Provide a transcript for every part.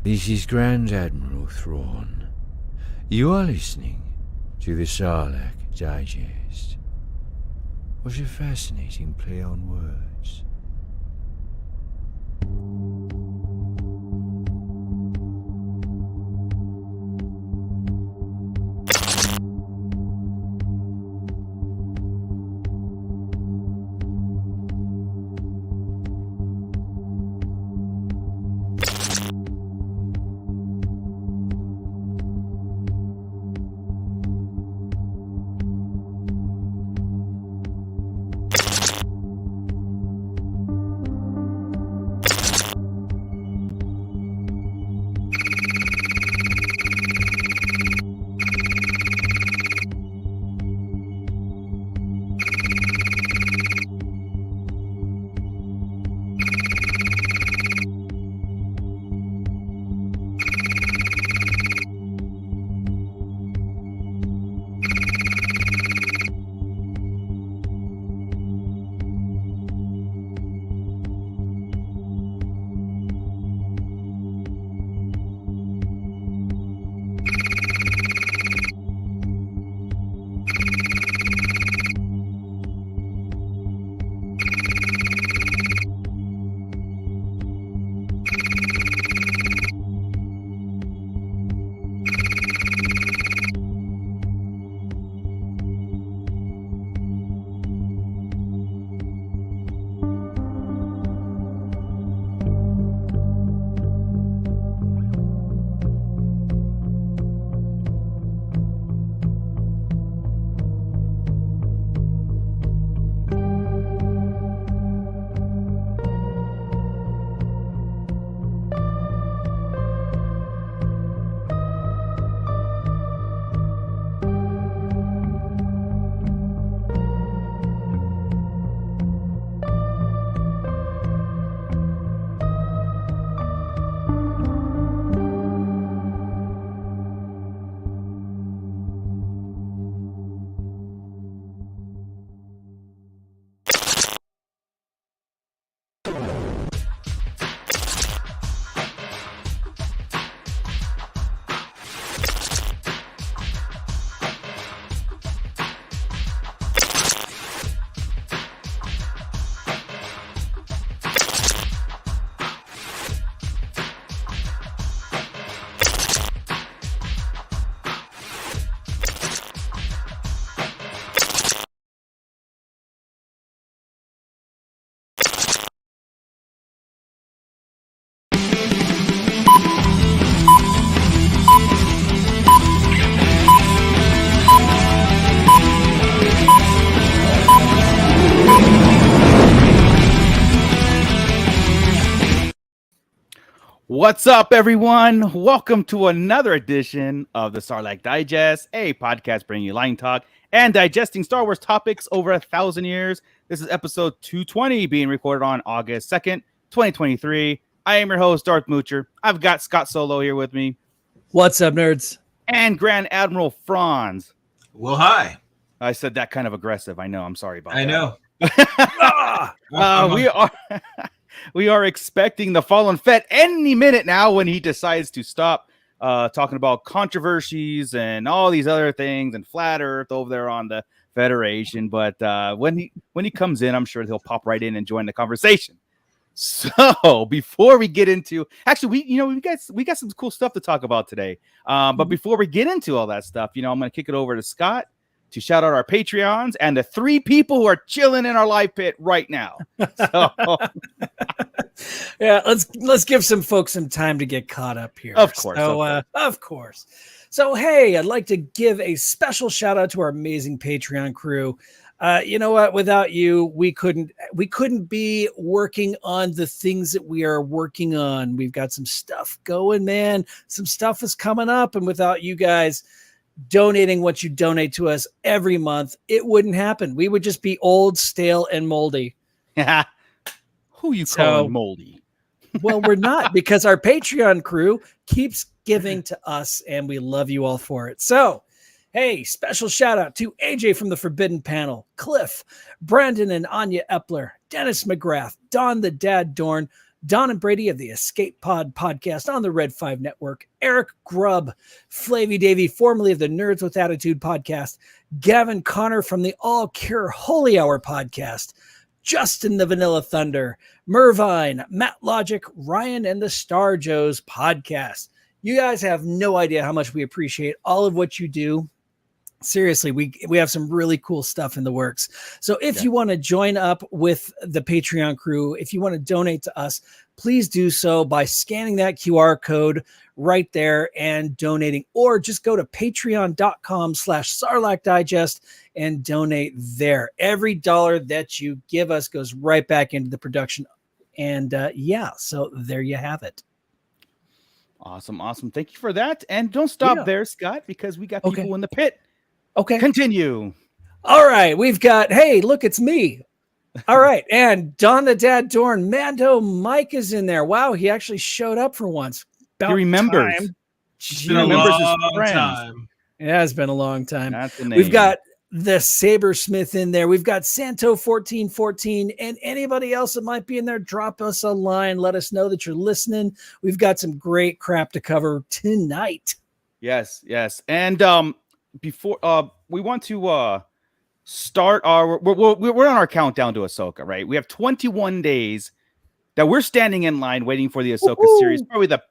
This is Grand Admiral Thrawn. You are listening to the Sarlacc Digest. What a fascinating play on words. What's up, everyone? Welcome to another edition of the Sarlacc Digest, a podcast bringing you line talk and digesting Star Wars topics over 1,000 years. This is episode 220, being recorded on August 2nd, 2023. I am your host, Darth Moocher. I've got Scott Solo here with me. What's up, nerds? And Grand Admiral Franz. Well, hi. I said that kind of aggressive. I know. I'm sorry about I that. know. We are expecting the Fallen Fett any minute now when he decides to stop talking about controversies and all these other things and flat Earth over there on the Federation. But when he comes in, I'm sure he'll pop right in and join the conversation. So before we get into, actually, we got some cool stuff to talk about today. But before we get into all that stuff, I'm going to kick it over to Scott to shout out our Patreons and the 3 people who are chilling in our live pit right now. So, yeah, let's give some folks some time to get caught up here. Of course. Of course. So, hey, I'd like to give a special shout out to our amazing Patreon crew. You know what? Without you, we couldn't be working on the things that we are working on. We've got some stuff going, man. Some stuff is coming up, and without you guys donating what you donate to us every month, it wouldn't happen. We would just be old, stale, and moldy. Who you calling moldy? Well, we're not, because our Patreon crew keeps giving to us, and we love you all for it. So, hey, special shout out to AJ from the Forbidden Panel, Cliff, Brandon and Anya Epler, Dennis McGrath, Don the Dad Dorn, Don and Brady of the Escape Pod podcast on the Red 5 Network, Eric Grubb, Flavy Davy, formerly of the Nerds with Attitude podcast, Gavin Connor from the All Cure Holy Hour podcast, Justin the Vanilla Thunder, Mervine, Matt Logic, Ryan, and the Star Joes podcast. You guys have no idea how much we appreciate all of what you do. Seriously, we have some really cool stuff in the works. So if you want to join up with the Patreon crew, if you want to donate to us, please do so by scanning that QR code right there and donating, or just go to patreon.com/Sarlacc Digest and donate there. Every dollar that you give us goes right back into the production. And so there you have it. Awesome. Thank you for that. And don't stop there, Scott, because we got people in the pit. Okay. Continue. All right. We've got, hey, look, it's me. All right. And Don the Dad Dorn, Mando Mike is in there. Wow. He actually showed up for once. He remembers. It's been a long time. Yeah, it's been a long time. That's the name. We've got the Sabersmith in there. We've got Santo1414 and anybody else that might be in there. Drop us a line. Let us know that you're listening. We've got some great crap to cover tonight. Yes. And, before we want to start our we're on our countdown to Ahsoka, right? We have 21 days that we're standing in line waiting for the Ahsoka series. Probably the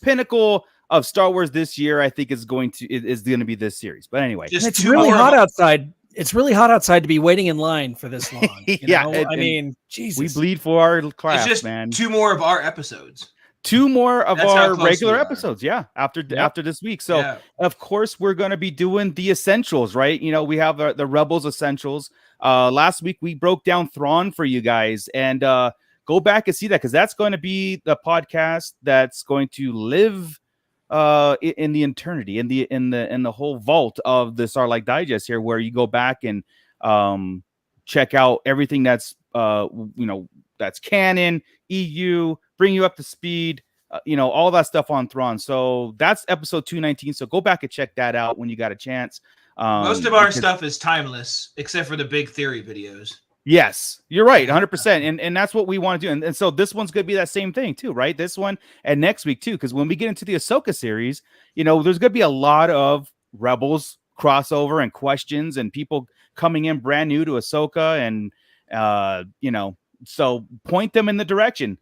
pinnacle of Star Wars this year, I think is going to be this series. But anyway, it's really hot outside. It's really hot outside to be waiting in line for this long. I mean, Jesus. We bleed for our craft, it's just man. 2 more of our episodes. 2 more of our regular episodes, after this week. So of course we're going to be doing the essentials, right? You know, we have the Rebels essentials. Last week we broke down Thrawn for you guys, and go back and see that, because that's going to be the podcast that's going to live in the eternity, in the whole vault of the Sarlacc Digest here, where you go back and check out everything that's that's canon, EU, bring you up to speed, all that stuff on Thrawn. So that's episode 219. So go back and check that out when you got a chance. Most of our stuff is timeless, except for the big theory videos. Yes, you're right, 100%. And that's what we want to do. And so this one's going to be that same thing too, right? This one and next week too, because when we get into the Ahsoka series, there's going to be a lot of Rebels crossover and questions and people coming in brand new to Ahsoka, and so point them in the direction.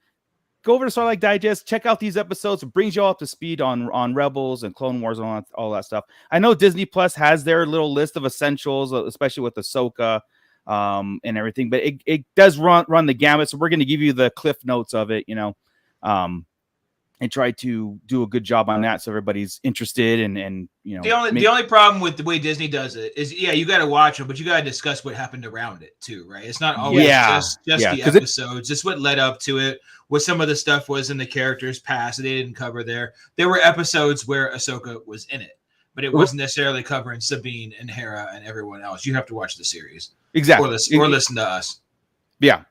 Go over to Sarlacc Digest, check out these episodes. It brings you all up to speed on Rebels and Clone Wars and all that stuff. I know Disney Plus has their little list of essentials, especially with Ahsoka and everything, but it does run the gamut. So we're going to give you the cliff notes of it, and try to do a good job on that, so everybody's interested. And the only problem with the way Disney does it is, you got to watch it, but you got to discuss what happened around it too, right? It's not always just the episodes, just what led up to it, what some of the stuff was in the characters' past that they didn't cover there. There were episodes where Ahsoka was in it, but it wasn't necessarily covering Sabine and Hera and everyone else. You have to watch the series, exactly, or listen to us. Yeah.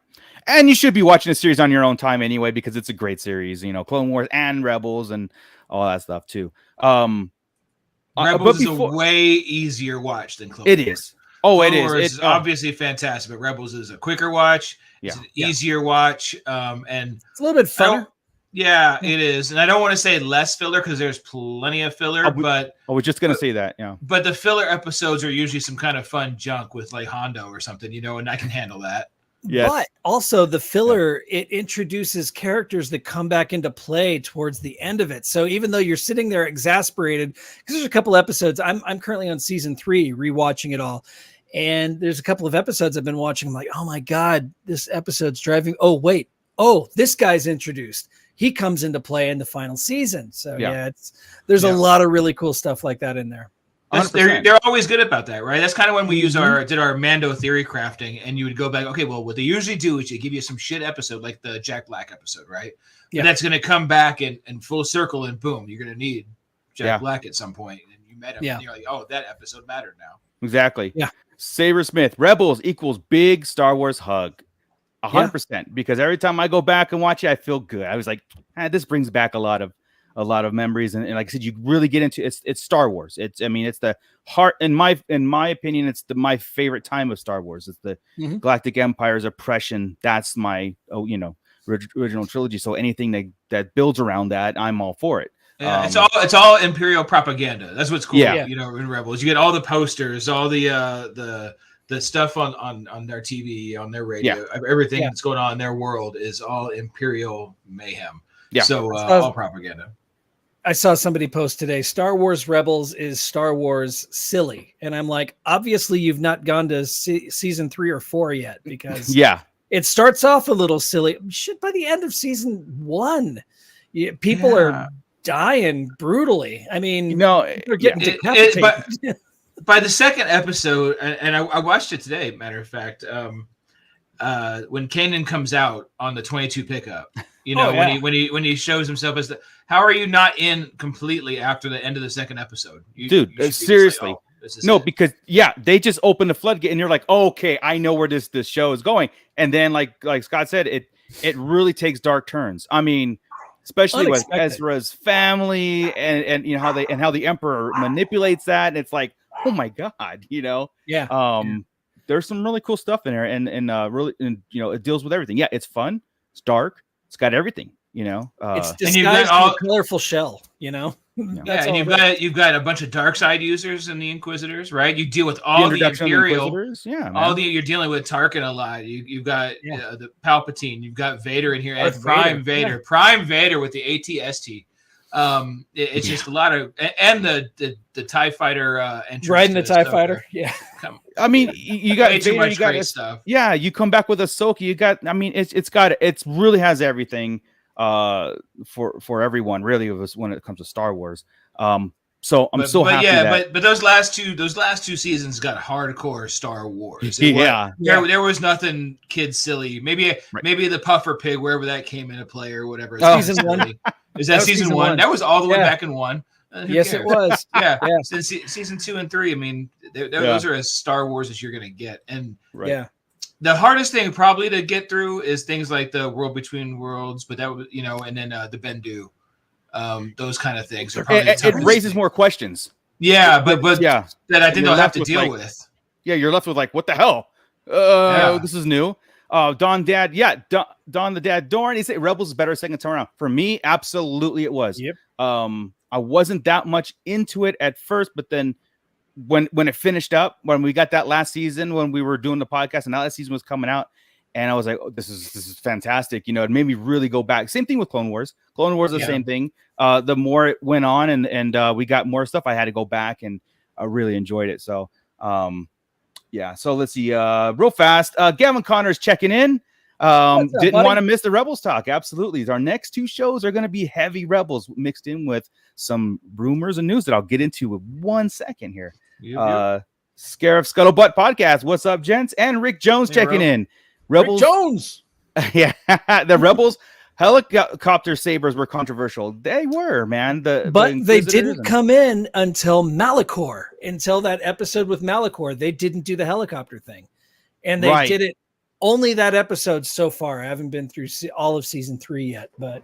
And you should be watching the series on your own time anyway, because it's a great series, Clone Wars and Rebels and all that stuff too. Rebels is a way easier watch than Clone Wars. It is. Oh, Clone it is. Wars is obviously fantastic, but Rebels is a quicker watch. It's an easier watch. And it's a little bit funner. Yeah, it is. And I don't want to say less filler, because there's plenty of filler, but I was just going to say that. Yeah. But the filler episodes are usually some kind of fun junk with like Hondo or something, and I can handle that. Yes. But also the filler, it introduces characters that come back into play towards the end of it. So even though you're sitting there exasperated, because there's a couple episodes, I'm currently on season 3, rewatching it all. And there's a couple of episodes I've been watching. I'm like, oh my God, this episode's driving. Oh, wait. Oh, this guy's introduced. He comes into play in the final season. So there's a lot of really cool stuff like that in there. They're always good about that, right? That's kind of when we did our Mando theory crafting, and you would go back, okay, well, what they usually do is they give you some shit episode like the Jack Black episode, right? Yeah. And that's going to come back in full circle, and boom, you're going to need Jack Black at some point, and you met him, and you're like, oh, that episode mattered now. Exactly. Yeah. Sabersmith, Rebels equals big Star Wars hug. 100%. Because every time I go back and watch it, I feel good. I was like, this brings back a lot of memories, and like I said, you really get into it's Star Wars. It's the heart, in my opinion, it's my favorite time of Star Wars. It's the Galactic Empire's oppression. That's my original trilogy. So anything that builds around that, I'm all for it. Yeah, it's all Imperial propaganda. That's what's cool. Yeah. You know, in Rebels, you get all the posters, all the stuff on their TV, on their radio, everything that's going on in their world is all Imperial mayhem. Yeah. So all propaganda. I saw somebody post today, Star Wars Rebels is Star Wars silly. And I'm like, obviously you've not gone to season 3 or 4 yet, because it starts off a little silly. Shit, by the end of season 1, people are dying brutally. I mean, they're getting decapitated. By the second episode, and I watched it today, matter of fact, when Kanan comes out on the 22 pickup, you know, when he shows himself as how are you not in completely after the end of the second episode? Dude, seriously. Because they just open the floodgate and you're like, oh, okay, I know where this show is going. And then like Scott said, it really takes dark turns. I mean, especially with Ezra's family and you know how the Emperor manipulates that, and it's like, oh my God, you know. There's some really cool stuff in there, and you know, it deals with everything. It's fun, it's dark, it's got everything, you know. It's disguised in a colorful shell, you know. And you've got a bunch of dark side users in the Inquisitors, right? You deal with all the Imperial, you're dealing with Tarkin a lot. You've got the Palpatine, you've got Vader in here, and Prime Vader with the AT-ST. It's just a lot of, and the TIE fighter entrance, riding the TIE fighter. I mean, you got too much great stuff. You come back with Ahsoka. You got, I mean, it really has everything for everyone, really, when it comes to Star Wars. So I'm so happy. But those last two seasons got hardcore Star Wars. There was nothing kid silly. Maybe the Puffer Pig, wherever that came into play or whatever. Season 1. Is that season 1? That was all the way back in 1. Yes, it was. Since season 2 and 3, I mean, those are as Star Wars as you're gonna get. And the hardest thing probably to get through is things like the World Between Worlds, but that was, you know, and then the Bendu. Those kind of things. It raises more questions. But that I think they'll have to deal with. Yeah, you're left with like, what the hell? This is new. Don the Dad Dorn. Is it Rebels is better second time around? For me, absolutely it was. Yep. I wasn't that much into it at first, but then when it finished up, when we got that last season, when we were doing the podcast, and that last season was coming out, and I was like, oh, this is fantastic. You know, it made me really go back. Same thing with Clone Wars. Clone Wars is the same thing. The more it went on and we got more stuff, I had to go back, and I really enjoyed it. So, so let's see. Real fast. Gavin Connor's checking in. Didn't want to miss the Rebels talk. Absolutely. Our next 2 shows are going to be heavy Rebels mixed in with some rumors and news that I'll get into with 1 second here. Scarif Scuttlebutt podcast. What's up, gents? And Rick Jones checking in. Rebels Rick Jones. The Rebels helicopter sabers were controversial. They were, man. But they didn't come in until Malachor. Until that episode with Malachor, they didn't do the helicopter thing, and they did it only that episode so far. I haven't been through all of season 3 yet, but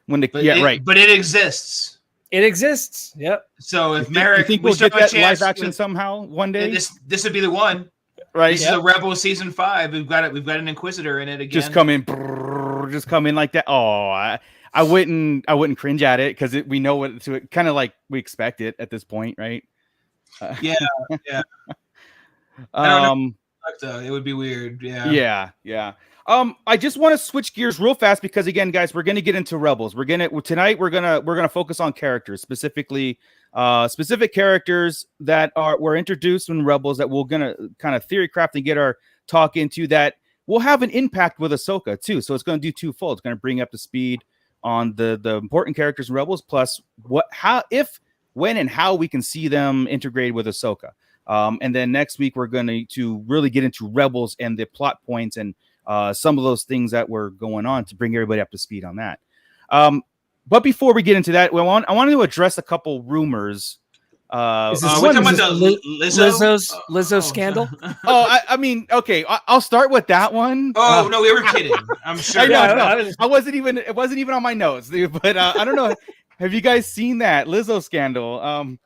it exists. It exists. Yep. So if Merrick, think we'll get that live action somehow one day. This would be the one. Right. This is a Rebel season 5. We've got an Inquisitor in it again. Just come in like that. Oh, I wouldn't cringe at it because we know what to it. Kind of like we expect it at this point, right? I don't know. Though it would be weird. Yeah. I just want to switch gears real fast because again, guys, we're gonna get into Rebels. We're gonna focus on characters, specifically specific characters that were introduced in Rebels that we're gonna kind of theory craft and get our talk into that will have an impact with Ahsoka too. So it's gonna do twofold. It's gonna bring up the speed on the important characters in Rebels, plus when and how we can see them integrated with Ahsoka. And then next week we're going to really get into Rebels and the plot points and some of those things that were going on to bring everybody up to speed on that. But before we get into that, I wanted to address a couple rumors. Is this Lizzo scandal? I mean, okay, I'll start with that one. Oh no, we were kidding. I'm sure. It wasn't even on my notes, but I don't know. Have you guys seen that Lizzo scandal?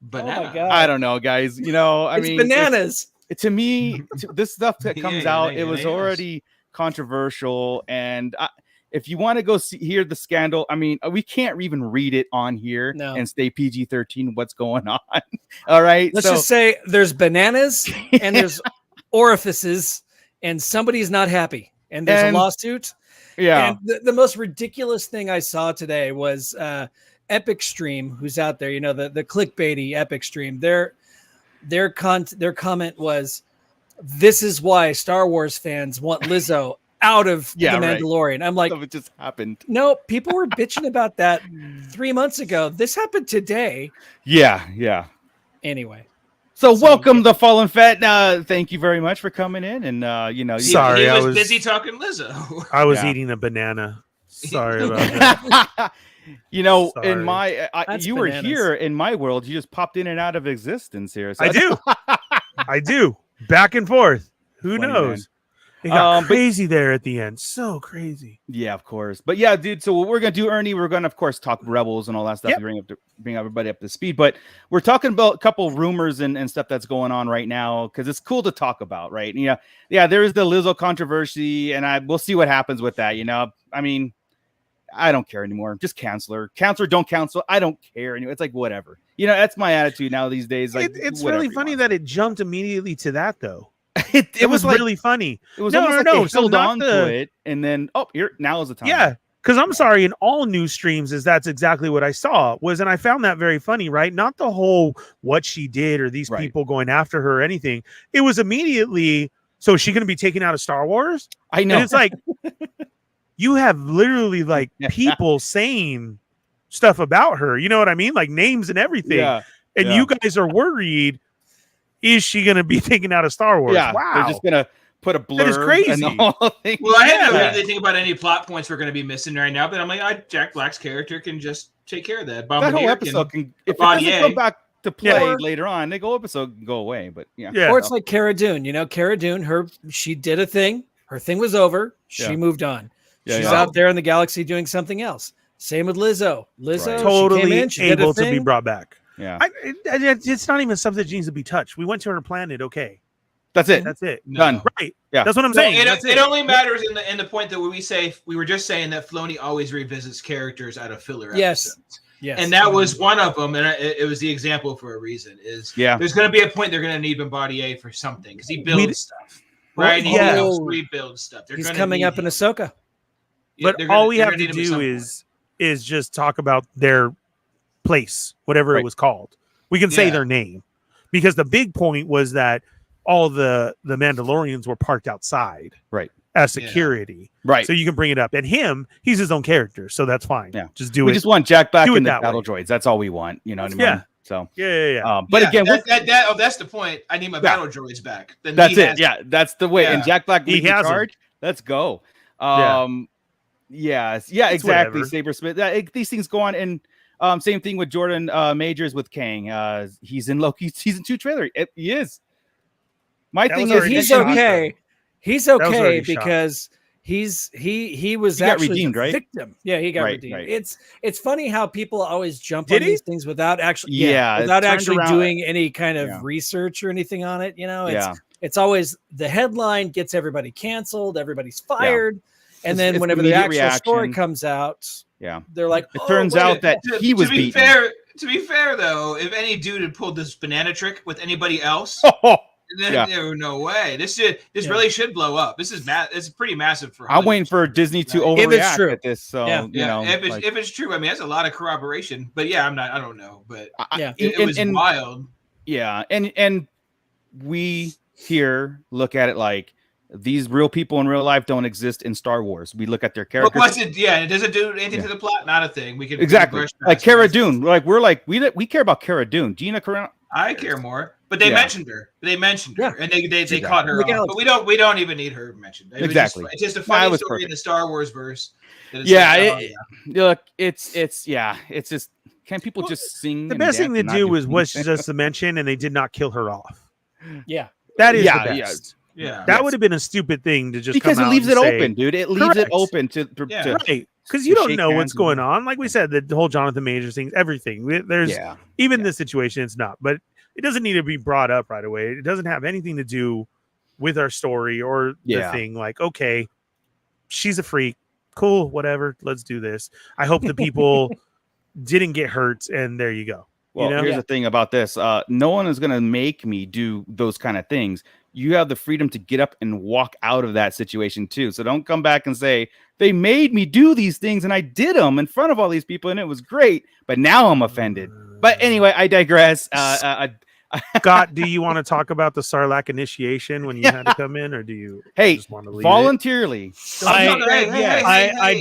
Banana. Oh my God. I don't know, guys. You know, I mean, bananas. To me, this stuff that comes out, it was already controversial, and if you want to go hear the scandal, I mean, we can't even read it on here and stay PG-13. What's going on? All right. Let's just say there's bananas and there's orifices, and somebody's not happy, and there's a lawsuit. Yeah. And the most ridiculous thing I saw today was Epic Stream, who's out there, the clickbaity Epic Stream. Their comment was, "This is why Star Wars fans want Lizzo out of The Mandalorian." I'm like, it just happened. No, people were bitching about that 3 months ago. This happened today. Yeah. Anyway. So welcome the Fallen Fett. Thank you very much for coming in. And sorry, he was busy talking Lizzo. I was eating a banana. Sorry about that. In my you were here in my world. You just popped in and out of existence here. So I do. Back and forth. Who knows? Man. It got crazy there at the end. So crazy. Yeah, of course. But yeah, dude. So what we're gonna do, Ernie, we're gonna of course talk Rebels and all that stuff to bring everybody up to speed. But we're talking about a couple rumors and stuff that's going on right now because it's cool to talk about, right? Yeah. There is the Lizzo controversy, and we'll see what happens with that. I mean, I don't care anymore. Just cancel her. Cancel or don't cancel. I don't care anymore. It's like whatever. That's my attitude now these days. Like it's really funny that it jumped immediately to that though. It was like, really funny. It was almost like they held on to it, and then now is the time. Yeah, because I'm sorry, in all news streams that's exactly what I saw and I found that very funny, right? Not the whole what she did or these people going after her or anything. It was immediately, so is she going to be taken out of Star Wars? I know. And it's like you have literally like people saying stuff about her. You know what I mean? Like names and everything. Yeah. And you guys are worried. Is she going to be taken out of Star Wars? Yeah, wow. They're just going to put a blur. That is crazy. And the whole thing. Well, I didn't really think about any plot points we're going to be missing right now, but I'm like, Jack Black's character can just take care of that. That whole episode if it doesn't come back to play later on, the whole episode can go away. But Or it's like Cara Dune. Cara Dune, she did a thing. Her thing was over. She moved on. She's out there in the galaxy doing something else. Same with Lizzo. Lizzo totally she came in, she able to be brought back. Yeah, it's not even something that needs to be touched. We went to her planet. Okay, that's it. Done. Right. Yeah, that's what I'm saying. It only matters in the point that we were just saying that Filoni always revisits characters out of filler episodes. Yes. And that was one of them, and it was the example for a reason. There's going to be a point they're going to need Bombardier for something because he builds stuff, right? He helps rebuild stuff. He's coming up in Ahsoka. But all we have to do is just talk about their place, whatever it was called. We can say their name because the big point was that all the Mandalorians were parked outside, right, as security, right. So you can bring it up, and he's his own character, so that's fine. Yeah, just do it. We just want Jack back in the battle droids. That's all we want. You know what I mean? Yeah. So But again, that's the point. I need my battle droids back. Then that's it. Yeah, that's the way. And Jack Black leads the charge. Let's go. Exactly. Sabersmith. These things go on, and same thing with Jordan Majors with Kang. He's in Loki season 2 trailer. He is. My thing is he's okay. He's okay because he was actually redeemed, right? Victim. Yeah, he got redeemed. Right. It's funny how people always jump on these things without actually without doing any kind of research or anything on it. It's always the headline gets everybody canceled, everybody's fired. And then whenever the actual story comes out, they're like, it turns out that he was beaten. To be fair, though, if any dude had pulled this banana trick with anybody else, then no way. This really should blow up. This is it's pretty massive for Hollywood. I'm waiting for Disney to overreact at this. So if it's true, I mean that's a lot of corroboration. But I don't know. But it was wild. Yeah, and we here look at it like these real people in real life don't exist in Star Wars. We look at their characters. But what's it? Yeah, it doesn't do anything to the plot. Not a thing. We can exactly like Cara Dune. We care about Cara Dune. Gina Carano. I care more. But they mentioned her. They mentioned her, and they caught her off. But we don't even need her mentioned. Exactly. It's just a funny story in the Star Wars verse. Look, it's just can people just sing? The best thing to do was just to mention, and they did not kill her off. Yeah, that is the best. Yeah, that would have been a stupid thing to just because come it leaves out it and open, dude. It leaves it open to right. Because you don't know what's going on. Like we said, the whole Jonathan Majors thing, everything. There's even this situation, it's not, but it doesn't need to be brought up right away. It doesn't have anything to do with our story or the thing. Like, okay, she's a freak. cool, whatever. Let's do this. I hope the people didn't get hurt, and there you go. Well, here's the thing about this. No one is going to make me do those kind of things. You have the freedom to get up and walk out of that situation too. So don't come back and say, they made me do these things and I did them in front of all these people and it was great, but now I'm offended. But anyway, I digress. Scott, do you want to talk about the Sarlacc initiation when you had to come in, or do you just want to leave voluntarily? I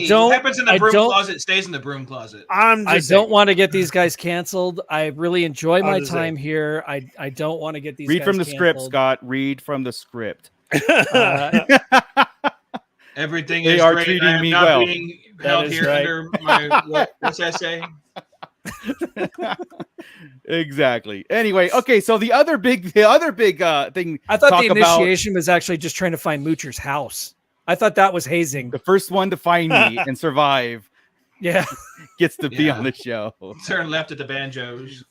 don't. What happens in the broom closet stays in the broom closet. I don't want to get these guys canceled. I really enjoy my time here. I don't want to get these. Read guys from the canceled. script, Scott. Read from the script. Everything they is are great. treating I am me not well. being held here under my what's that say? Exactly. Anyway, okay. So the other big thing I thought the initiation was actually just trying to find Moocher's house. I thought that was hazing. The first one to find me and survive, gets to be on the show. Turn left at the banjos.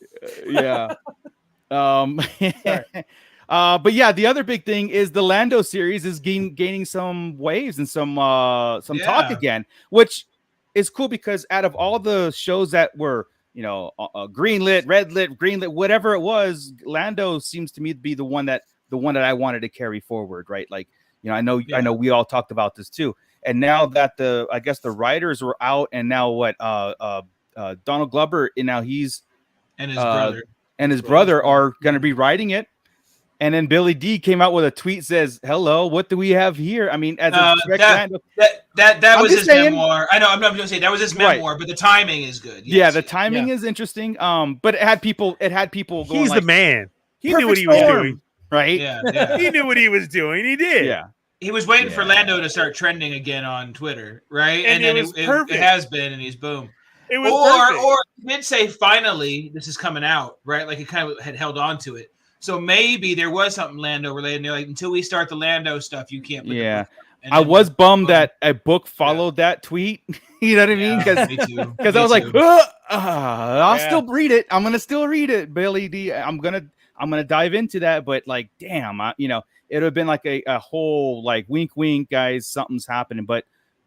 But yeah, the other big thing is the Lando series is gaining some waves and some talk again, which is cool because out of all the shows that were greenlit, red lit, greenlit, whatever it was, Lando seems to me to be the one that I wanted to carry forward, right? Like, I know we all talked about this too. And now that I guess the writers were out, and now Donald Glover, and now he's and his brother are going to be writing it. And then Billy D came out with a tweet says, "Hello, what do we have here?" I mean, as that was his memoir. I know. I'm not going to say that was his memoir, but the timing is good. Yes. Yeah, the timing is interesting. But it had people going. He's the man. He knew what he was doing, right? Yeah. He knew what he was doing. He did. Yeah. He was waiting for Lando to start trending again on Twitter, right? And then it has been, and he's boom. It was or he did say finally this is coming out, right? Like he kind of had held on to it. So maybe there was something Lando related. And they're like, until we start the Lando stuff, you can't. I was bummed that a book followed that tweet. You know what I mean? Because I was like, I'll still read it. I'm gonna still read it, Billy D. I'm gonna dive into that. But like, damn, it would have been like a whole like wink, wink, guys. Something's happening. But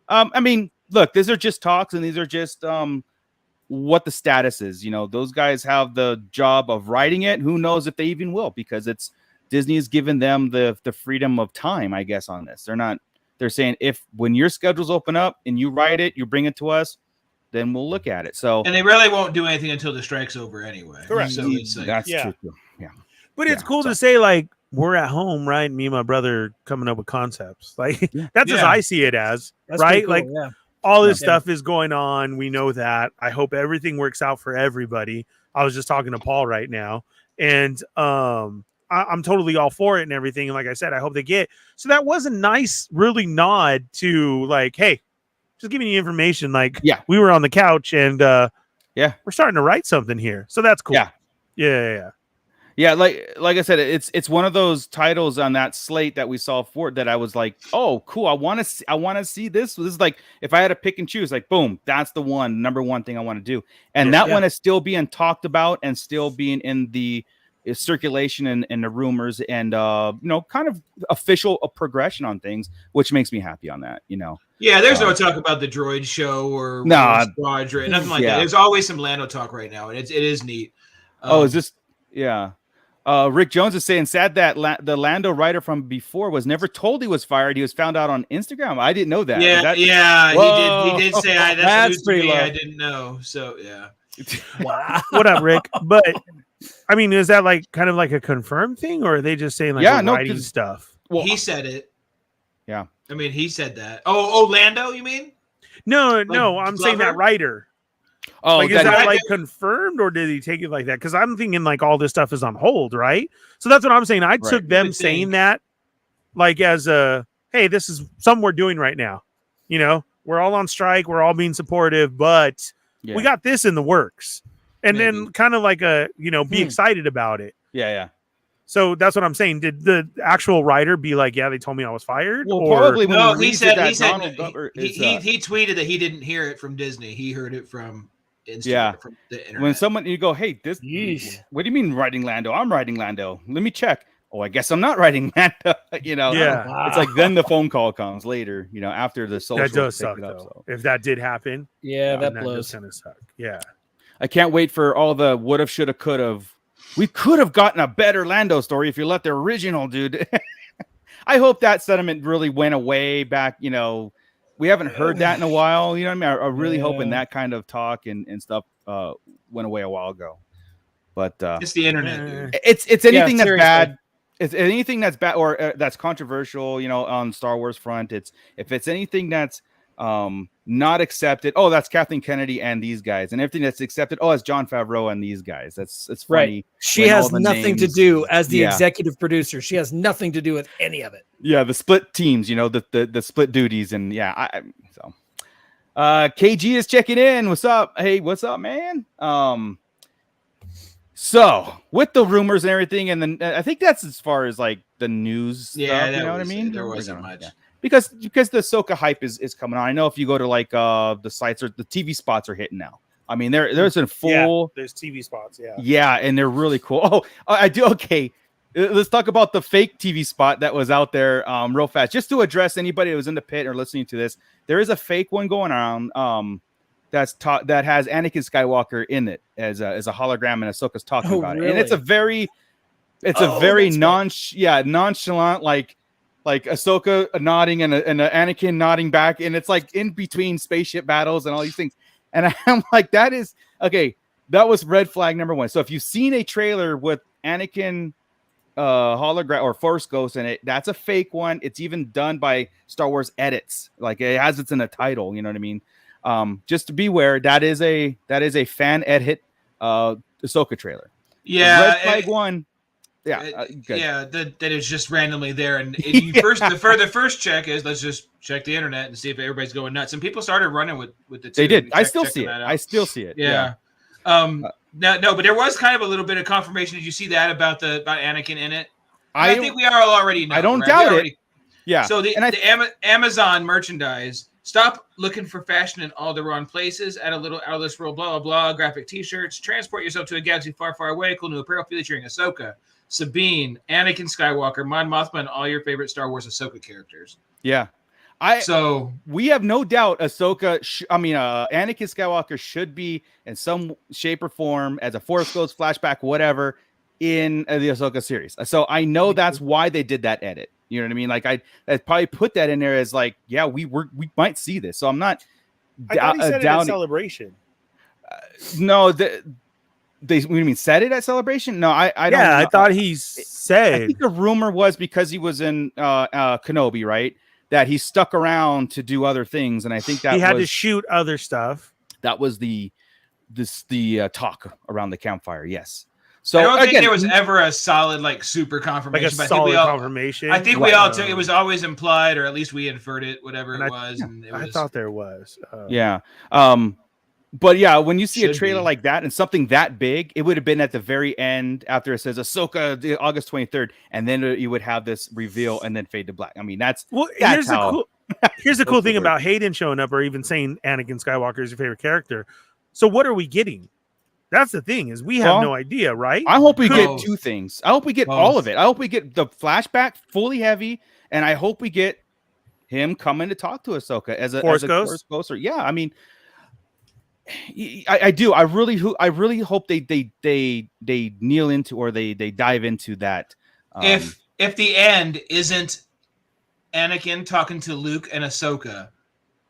I mean, look, these are just talks, and these are just what the status is. Those guys have the job of writing it. Who knows if they even will, because Disney has given them the freedom of time, I guess, on this. They're saying when your schedules open up and you write it, you bring it to us, then we'll look at it. So, and they really won't do anything until the strike's over anyway. Correct. So it's like, that's true. Yeah. But it's cool to say, like, we're at home, right? Me and my brother coming up with concepts. Like, that's as I see it as, that's right? Cool, like, all this stuff is going on. We know that. I hope everything works out for everybody. I was just talking to Paul right now, and I'm totally all for it and everything. And like I said, I hope they get. So that was a nice, really nod to like, hey, just giving you information. Like, we were on the couch and we're starting to write something here. So that's cool. Yeah. Like I said, it's one of those titles on that slate that we saw for that I was like, oh, cool. I want to see this. This is like, if I had to pick and choose, like, boom, that's the number one thing I want to do. And that one is still being talked about and still being in the circulation and the rumors and kind of official progression on things, which makes me happy on that. Yeah, there's no talk about the droid show or Squadron, nothing like that. There's always some Lando talk right now, and it is neat. Is this? Yeah. Rick Jones is saying sad that the Lando writer from before was never told he was fired. He was found out on Instagram. I didn't know that. He did say that's pretty low. I didn't know. So yeah. Wow. What up, Rick? But I mean, is that like kind of like a confirmed thing, or are they just saying like writing stuff? Well, he said it. Yeah. I mean, he said that. Oh, Lando, you mean? No, I'm saying that writer. Oh, like, is that like confirmed, or did he take it like that? Because I'm thinking like all this stuff is on hold, right? So that's what I'm saying. I took them saying that like as a, hey, this is something we're doing right now. We're all on strike. We're all being supportive, but we got this in the works. And then kind of like be excited about it. Yeah. So that's what I'm saying. Did the actual writer be like, yeah, they told me I was fired? Well, probably. No, he said he tweeted that he didn't hear it from Disney. He heard it from Instagram, from the internet. When you go, hey, this, what do you mean writing Lando? I'm writing Lando. Let me check. oh, I guess I'm not writing Lando. Yeah. Wow. It's like then the phone call comes later, after the social. That does suck though. So. If that did happen, that blows. Does kind of suck. Yeah. I can't wait for all the would have, should have, could have. We could have gotten a better Lando story if you let the original dude. I hope that sentiment really went away back. We haven't heard that in a while. You know what I mean? I'm really hoping that kind of talk and stuff went away a while ago. But it's the internet, dude. It's anything that's seriously. bad. It's anything that's bad or that's controversial. On Star Wars front. If it's anything that's not accepted. Oh, that's Kathleen Kennedy and these guys, and everything that's accepted. Oh, it's Jon Favreau and these guys. It's funny. Right. She has nothing to do as the executive producer. She has nothing to do with any of it. Yeah, the split teams. The split duties, and KG is checking in. What's up? Hey, what's up, man? So with the rumors and everything, and then I think that's as far as like the news. Yeah, stuff, what I mean. There wasn't much. Yeah. Because the Ahsoka hype is coming on. I know if you go to like the sites or the TV spots are hitting now. I mean, there's a full. There's TV spots. Yeah. Yeah, and they're really cool. Oh, I do. Okay, let's talk about the fake TV spot that was out there real fast. Just to address anybody who was in the pit or listening to this, there is a fake one going around that has Anakin Skywalker in it as a hologram, and Ahsoka's talking about it. And it's a very nonchalant like Ahsoka nodding and Anakin nodding back, and it's like in between spaceship battles and all these things. And I'm like, that is okay. That was red flag number one. So if you've seen a trailer with Anakin hologram or Force Ghost in it, that's a fake one. It's even done by Star Wars Edits. Like it has it's in the title. You know what I mean? Just to beware, that is a fan edit Ahsoka trailer. Yeah, red flag one. Yeah, that is just randomly there, and the first check is let's just check the internet and see if everybody's going nuts. And people started running with the. They did. I still see it. Yeah. No, but there was kind of a little bit of confirmation. Did you see that about Anakin in it? I think we all already know. I don't doubt it. Yeah. So the Amazon merchandise. Stop looking for fashion in all the wrong places. Add a little out of this world, blah, blah, blah. Graphic t-shirts. Transport yourself to a galaxy far, far away. Cool new apparel featuring Ahsoka, Sabine, Anakin Skywalker, Mon Mothma, and all your favorite Star Wars Ahsoka characters. Yeah. We have no doubt Ahsoka, Anakin Skywalker should be in some shape or form as a Force Ghost, flashback, whatever, in the Ahsoka series. So I know that's why they did that edit. You know what I mean? Like I probably put that in there as like, yeah, we might see this. So I'm not. I thought he said it at Celebration. No, what do you mean said it at Celebration? No, I don't. Yeah, I thought he said. I think the rumor was because he was in Kenobi, right? That he stuck around to do other things, and I think that he had to shoot other stuff. That was the talk around the campfire. Yes. So I don't think there was ever a solid, like, super confirmation. Like a solid confirmation. I think we all took it was always implied, or at least we inferred it, whatever it was. And I thought there was. Yeah. But yeah, when you see a trailer like that and something that big, it would have been at the very end after it says Ahsoka August 23rd, and then you would have this reveal and then fade to black. I mean, here's the cool thing about Hayden showing up or even saying Anakin Skywalker is your favorite character. So what are we getting? That's the thing is we have no idea, right? I hope we get two things. I hope we get all of it. I hope we get the flashback fully heavy, and I hope we get him coming to talk to Ahsoka as a Force Ghost. Yeah, I mean, I do. I really hope they kneel into or they dive into that. If the end isn't Anakin talking to Luke and Ahsoka,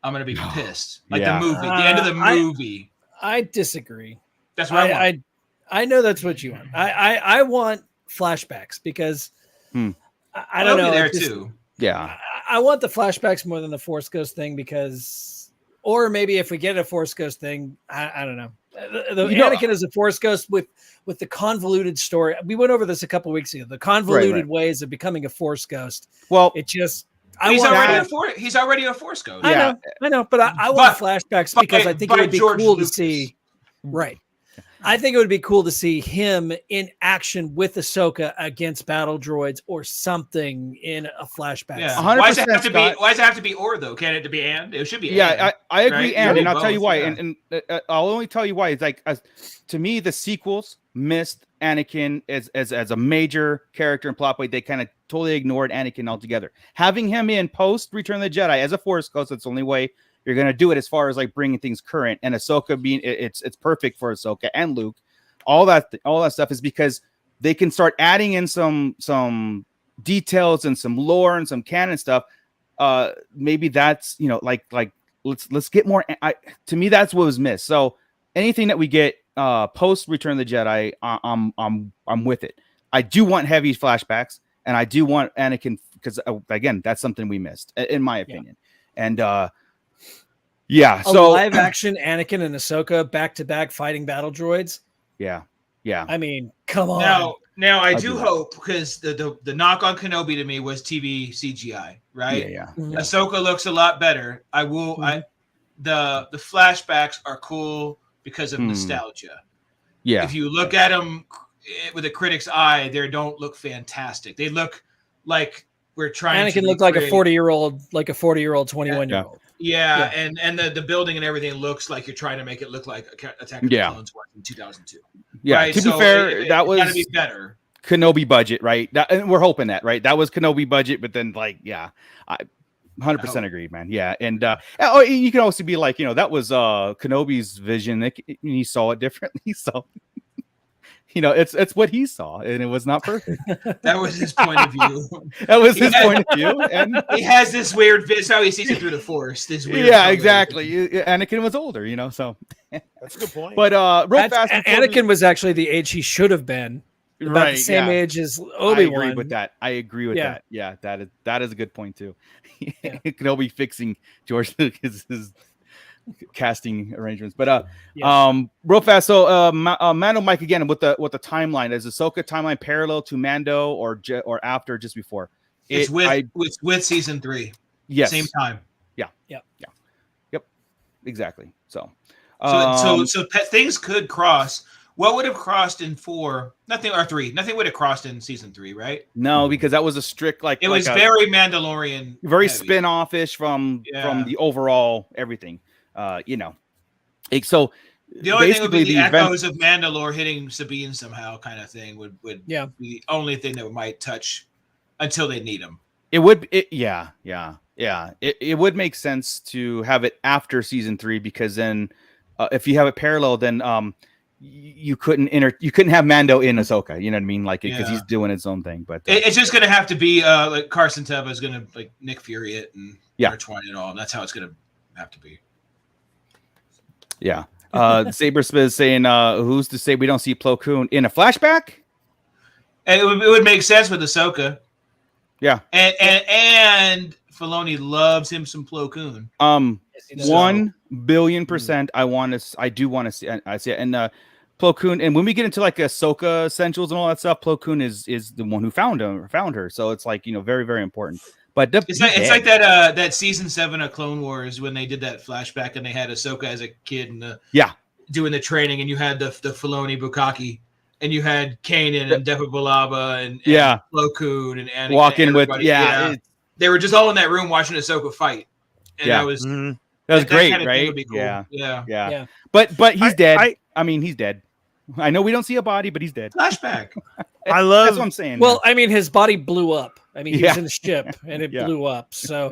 I'm gonna be pissed. Like the movie, the end of the movie. I disagree. That's what I want. I know that's what you want. I want flashbacks because I don't know. There too. Yeah. I want the flashbacks more than the Force Ghost thing because, or maybe if we get a Force Ghost thing, I don't know. Anakin is a Force Ghost with the convoluted story. We went over this a couple weeks ago. The convoluted ways of becoming a Force Ghost. Well, it just. He's already a Force Ghost. I know, but I want flashbacks because I think it would be cool to see. Right. I think it would be cool to see him in action with Ahsoka against battle droids or something in a flashback. Yeah, 100%. Why does it have to be? Why does it have to be or though? Can it be and? It should be. Yeah, I agree, right? and I'll tell you why. Yeah. And I'll only tell you why. It's like, to me, the sequels missed Anakin as a major character and plot point. They kind of totally ignored Anakin altogether. Having him in post Return of the Jedi as a Force ghost, that's the only way you're gonna do it as far as like bringing things current. And Ahsoka being it's perfect for Ahsoka and Luke. All that stuff is because they can start adding in some details and some lore and some canon stuff. Maybe that's like let's get more. To me, that's what was missed. So anything that we get post Return of the Jedi, I'm with it. I do want heavy flashbacks, and I do want Anakin because again, that's something we missed in my opinion. Yeah. And so live action Anakin and Ahsoka back to back fighting battle droids. Yeah. I mean, come on. Now I do hope, because the knock on Kenobi to me was TV CGI, right? Yeah. Mm-hmm. Ahsoka looks a lot better. I will. Mm-hmm. The flashbacks are cool because of nostalgia. Yeah. If you look at them with a critic's eye, they don't look fantastic. They look like we're trying. Anakin looked like a 40-year-old, 21-year-old. Yeah, and the building and everything looks like you're trying to make it look like Attack of the Clones was in 2002. Yeah, right? To be fair, that was gotta be better. Kenobi budget, right? And we're hoping that, right? That was Kenobi budget, but then I 100% agree, man. Yeah, and you can also be like, that was Kenobi's vision. He saw it differently, so. It's what he saw, and it was not perfect. That was his point of view. That was his point of view, and he has this weird. It's how he sees it through the Force. This weird. Yeah, exactly. Anakin was older, so that's a good point. But real fast, Anakin was actually the age he should have been. About the same age as Obi-Wan. I agree with that. that. Yeah, that is a good point too. Kenobi fixing George Lucas's casting arrangements, but real fast. So Mando Mike again with the timeline. Is Ahsoka timeline parallel to Mando or after, just before? It's with season 3. Yes, same time. Yep, exactly. So things could cross. What would have crossed in 4? Nothing, or 3. Nothing would have crossed in season 3, right? No, because that was a strict it was very Mandalorian, very spin-off-ish from the overall everything. So the only thing would be the echoes of Mandalore hitting Sabine somehow, kind of thing would be the only thing that might touch until they need them. It would, It would make sense to have it after season 3, because then if you have it parallel, then you couldn't have Mando in Ahsoka. You know what I mean? Because he's doing his own thing. But it's just gonna have to be like Carson Teva is gonna Nick Fury it and intertwine it all. And that's how it's gonna have to be. Yeah. Sabersmith is saying, who's to say we don't see Plo Koon in a flashback? And it would make sense with Ahsoka. Yeah. And Filoni loves him some Plo Koon. 1,000,000,000%. I do want to see. I see it. And Plo Koon, and when we get into Ahsoka essentials and all that stuff, Plo Koon is the one who found her. So it's very, very important. But it's like that season 7 of Clone Wars when they did that flashback and they had Ahsoka as a kid and doing the training, and you had the Filoni Bukaki, and you had Kanan and Depa Billaba and Plo Koon and Anakin walking with they were just all in that room watching Ahsoka fight, and that was great, kind of right? Would be cool. Yeah. But he's dead. He's dead. I know we don't see a body, but he's dead. Flashback. I love. That's what I'm saying. Well, his body blew up. He was in the ship and it blew up. So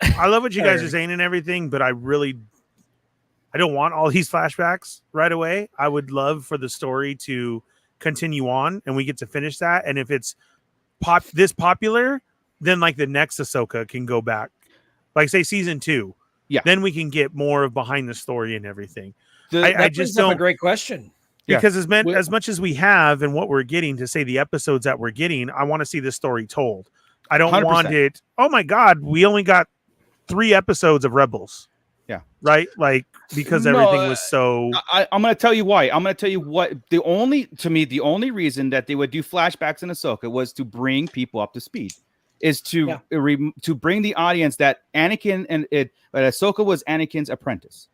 I love what you guys are saying and everything, but I don't want all these flashbacks right away. I would love for the story to continue on and we get to finish that. And if it's this popular, then the next Ahsoka can go back, say season 2. Yeah. Then we can get more of behind the story and everything. I just don't. A great question. Because as much as we have and what we're getting, to say the episodes that we're getting, I want to see the story told. I don't 100%. Want it. Oh my God, we only got 3 episodes of Rebels. Yeah. Right? Because everything was so. I'm going to tell you why. I'm going to tell you what the only reason that they would do flashbacks in Ahsoka was to bring people up to speed. Is to bring the audience that Anakin that Ahsoka was Anakin's apprentice.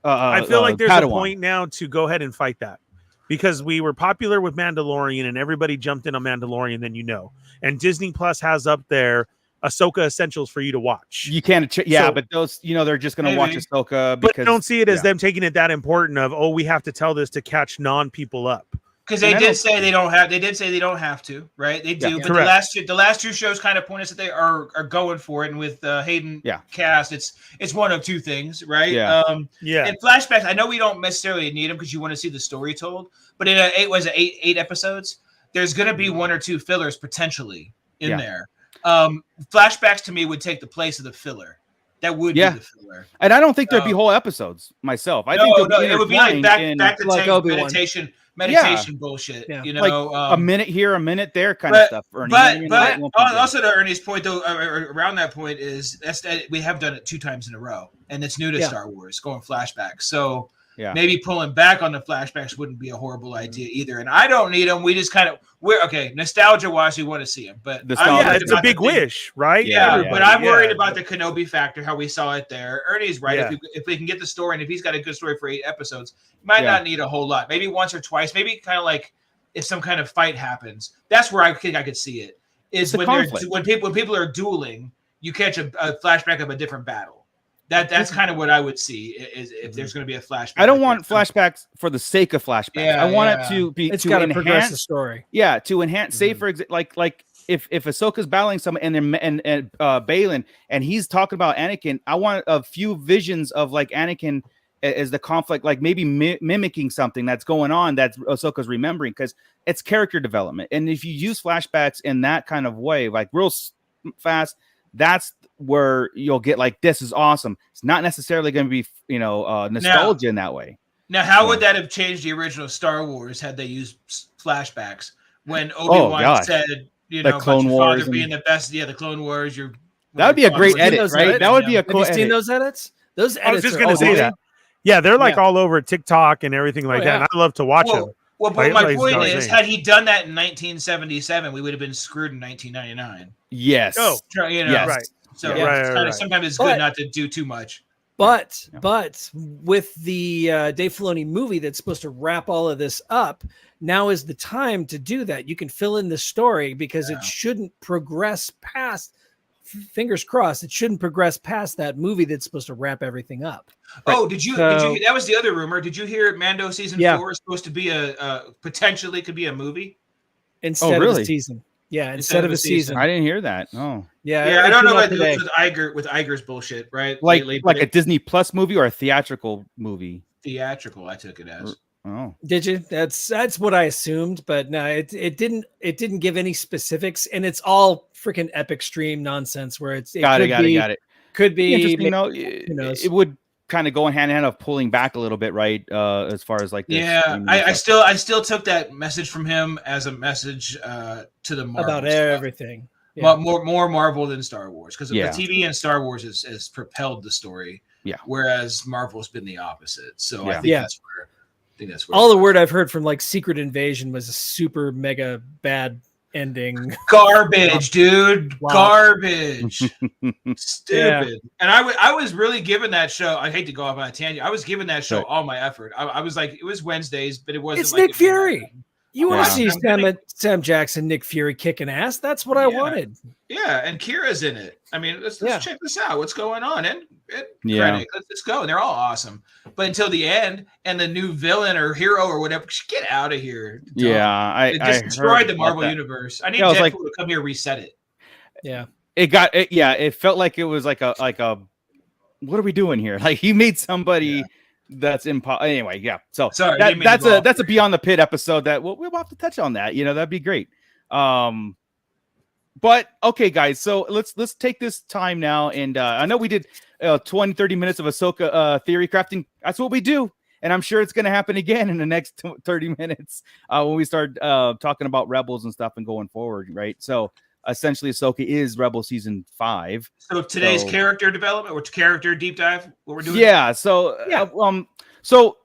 I feel like there's Padawan. a point now to go ahead and fight that, because we were popular with Mandalorian and everybody jumped in on Mandalorian. Then and Disney Plus has up there Ahsoka Essentials for you to watch. You can't, but those, they're just going to watch Ahsoka because but don't see it as them taking it that important. We have to tell this to catch non-people up. Because they did say they don't have. They did say they don't have to, right? They do, but the last two shows kind of point us that they are going for it. And with Hayden cast, it's one of two things, right? Yeah. And flashbacks, I know we don't necessarily need them because you want to see the story told. But in eight episodes, there's going to be one or two fillers potentially in there. Flashbacks to me would take the place of the filler. That would be the filler, and I don't think there'd be whole episodes myself. I think it would be like back to like meditation bullshit, like a minute here, a minute there kind of stuff. Ernie. But also to Ernie's point, though, around that point is we have done it 2 times in a row, and it's new to Star Wars, going flashbacks. So maybe pulling back on the flashbacks wouldn't be a horrible idea either. And I don't need them. We just kind of nostalgia wise, we want to see them, but it's a big wish, right? But I'm worried about the Kenobi factor, how we saw it there. Ernie's right. If we can get the story, and if he's got a good story for 8 episodes, you might not need a whole lot. Maybe once or twice. Maybe kind of like if some kind of fight happens. That's where I think I could see it. Is when people are dueling, you catch a flashback of a different battle. That's kind of what I would see is if there's going to be a flashback. I don't want flashbacks for the sake of flashbacks. I want it to be to progress the story. Yeah, to enhance. Say for example, like if Ahsoka's battling someone and Balin and he's talking about Anakin, I want a few visions of like Anakin as the conflict, like maybe mimicking something that's going on that Ahsoka's remembering, because it's character development. And if you use flashbacks in that kind of way, like real fast, that's where you'll get like, this is awesome. It's not necessarily going to be, nostalgia in that way. Now, how would that have changed the original Star Wars had they used flashbacks when Obi-Wan said, the Clone Wars being the best? Yeah, the Clone Wars. That would be a great edit, right? That would be a cool edit. Have you seen those edits? Those edits. I was just going to say that. Yeah, they're like all over TikTok and everything like that. And I love to watch them. Well, but my point is, had he done that in 1977, we would have been screwed in 1999. Yes. Right. So sometimes it's good not to do too much. But with the Dave Filoni movie that's supposed to wrap all of this up, now is the time to do that. You can fill in the story because it shouldn't progress past. Fingers crossed, it shouldn't progress past that movie that's supposed to wrap everything up. Oh, did you? That was the other rumor. Did you hear Mando season 4 is supposed to be potentially could be a movie instead of a season? Yeah, instead of a season. I didn't hear that. Oh, yeah. I don't know what with Iger's bullshit, right? Like a Disney Plus movie or a theatrical movie. Theatrical, I took it as. Oh, did you? That's what I assumed, but no, it didn't give any specifics, and it's all freaking epic stream nonsense. Where got it. Could be interesting. It would kind of go in hand in hand of pulling back a little bit, right? As far as like this. I still took that message from him as a message to the Marvel about stuff. Everything. Yeah. More Marvel than Star Wars, because the TV and Star Wars has propelled the story. Yeah. Whereas Marvel's been the opposite. So I think that's where. All the word I've heard from like Secret Invasion was a super mega bad ending. Garbage, dude. Wow. Garbage. Stupid. And I was really giving that show. I hate to go off on a tangent. I was giving that show all my effort. I was like, it was Wednesdays, but it wasn't. It's like Nick Fury. You want to see Sam Jackson, Nick Fury kicking ass? That's what I wanted. Yeah, and Kira's in it. I mean, let's check this out. What's going on? And credit. Let's go. And they're all awesome. But until the end, and the new villain or hero or whatever, get out of here. I just destroyed the Marvel universe. I need Deadpool to come here, reset it. Yeah, it felt like it was like a what are we doing here? Like he made somebody. That's impossible. Anyway, yeah. So sorry, that's a Beyond the Pit episode that we'll have to touch on that. That'd be great. But okay, guys. So let's take this time now, and I know we did 20-30 minutes of Ahsoka theory crafting. That's what we do, and I'm sure it's going to happen again in the next 30 minutes when we start talking about Rebels and stuff and going forward, right? So essentially, Ahsoka is Rebel season 5. So today's character development or character deep dive, what we're doing? Yeah. So so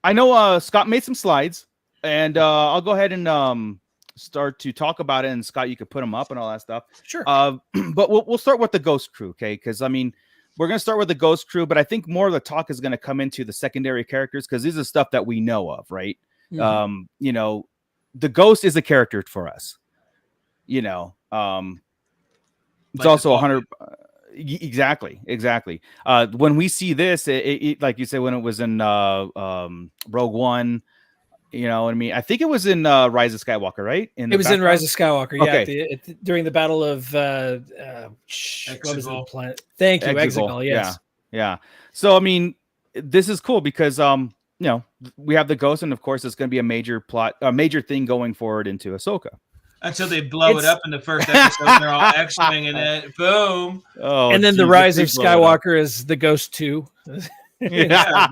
I know Scott made some slides, and I'll go ahead and start to talk about it. And Scott, you could put them up and all that stuff. Sure. But we'll start with the Ghost Crew, okay? Because I mean, we're gonna start with the Ghost crew, but I think more of the talk is gonna come into the secondary characters because this is stuff that we know of, right? Mm-hmm. You know, the Ghost is a character for us. You know, it's like also 100. Exactly. When we see this, it like you said, when it was in Rogue One, you know what I mean? I think it was in Rise of Skywalker, right? It was in Rise of Skywalker, yeah. Okay. During the battle of what was the planet? Thank you, Exegol. Yes. Yeah. So I mean, this is cool because you know, we have the Ghost, and of course, it's going to be a major thing going forward into Ahsoka. Until they blow it up in the first episode, and they're all X-winging it. Boom. Oh, and then the Rise of Skywalker is the Ghost 2. Yeah.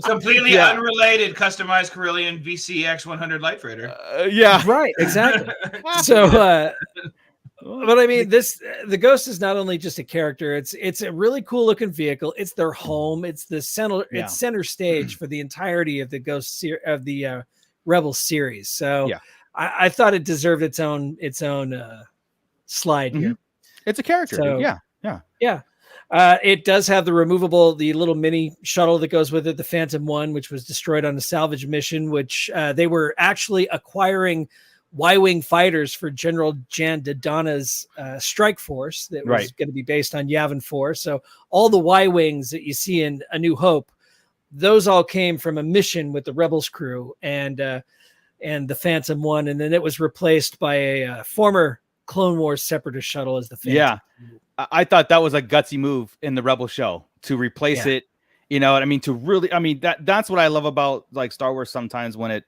Completely unrelated, customized Corellian VCX 100 light freighter. Yeah. Right. Exactly. So, but I mean, the Ghost is not only just a character; it's a really cool looking vehicle. It's their home. It's the center stage for the entirety of the of the Rebel series. So. Yeah. I thought it deserved its own slide here. It's a character. So, yeah. It does have the little mini shuttle that goes with it, the Phantom 1, which was destroyed on a salvage mission, which they were actually acquiring Y-wing fighters for General Jan Dodonna's strike force that was going to be based on Yavin 4. So all the Y-wings that you see in A New Hope, those all came from a mission with the Rebels crew and the Phantom 1, and then it was replaced by a former Clone Wars Separatist shuttle as the Phantom. Yeah, I thought that was a gutsy move in the Rebel show to replace it. You know what I mean? That's what I love about like Star Wars sometimes when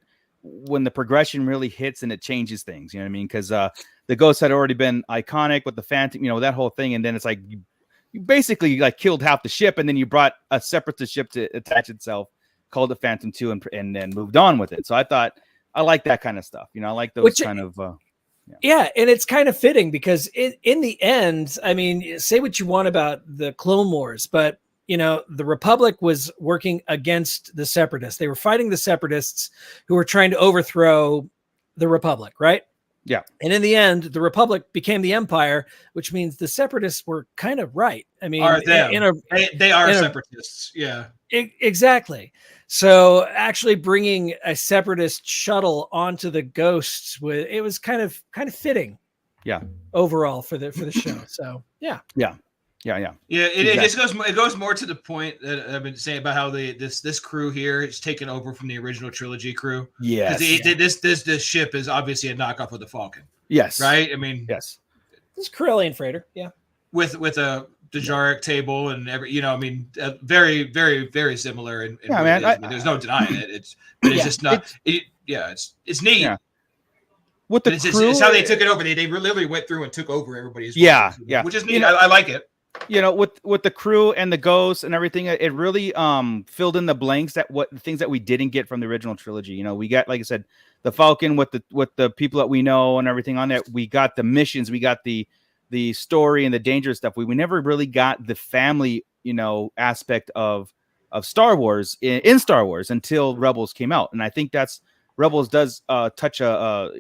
the progression really hits and it changes things. You know what I mean? Because the Ghost had already been iconic with the Phantom, you know, that whole thing, and then it's like you basically like killed half the ship, and then you brought a Separatist ship to attach itself, called the Phantom 2, and then moved on with it. So I thought. I like that kind of stuff. You know, I like those kind of. Yeah, and it's kind of fitting because in the end, I mean, say what you want about the Clone Wars, but, you know, the Republic was working against the Separatists. They were fighting the Separatists who were trying to overthrow the Republic, right? Yeah. And in the end, the Republic became the Empire, which means the Separatists were kind of right. I mean, they are Separatists. Yeah. Exactly. So actually bringing a Separatist shuttle onto the Ghosts it was kind of fitting. Yeah. Overall for the show. So yeah. It goes more to the point that I've been saying about how this crew here is taken over from the original trilogy crew. Yes. This ship is obviously a knockoff of the Falcon. Yes. Right. I mean. Yes. This Corellian freighter. Yeah. With a Dejaric table and very, very, very similar. There's no denying it. It's just not. It's neat. Yeah. With the crew, it's how they took it over. They literally went through and took over everybody's. Which is neat. I like it. You know, with the crew and the Ghosts and everything, it really filled in the blanks things that we didn't get from the original trilogy. You know, we got, like I said, the Falcon with the people that we know and everything on that. We got the missions. We got the story and the dangerous stuff. We never really got the family, you know, aspect of Star Wars in Star Wars until Rebels came out. And I think Rebels does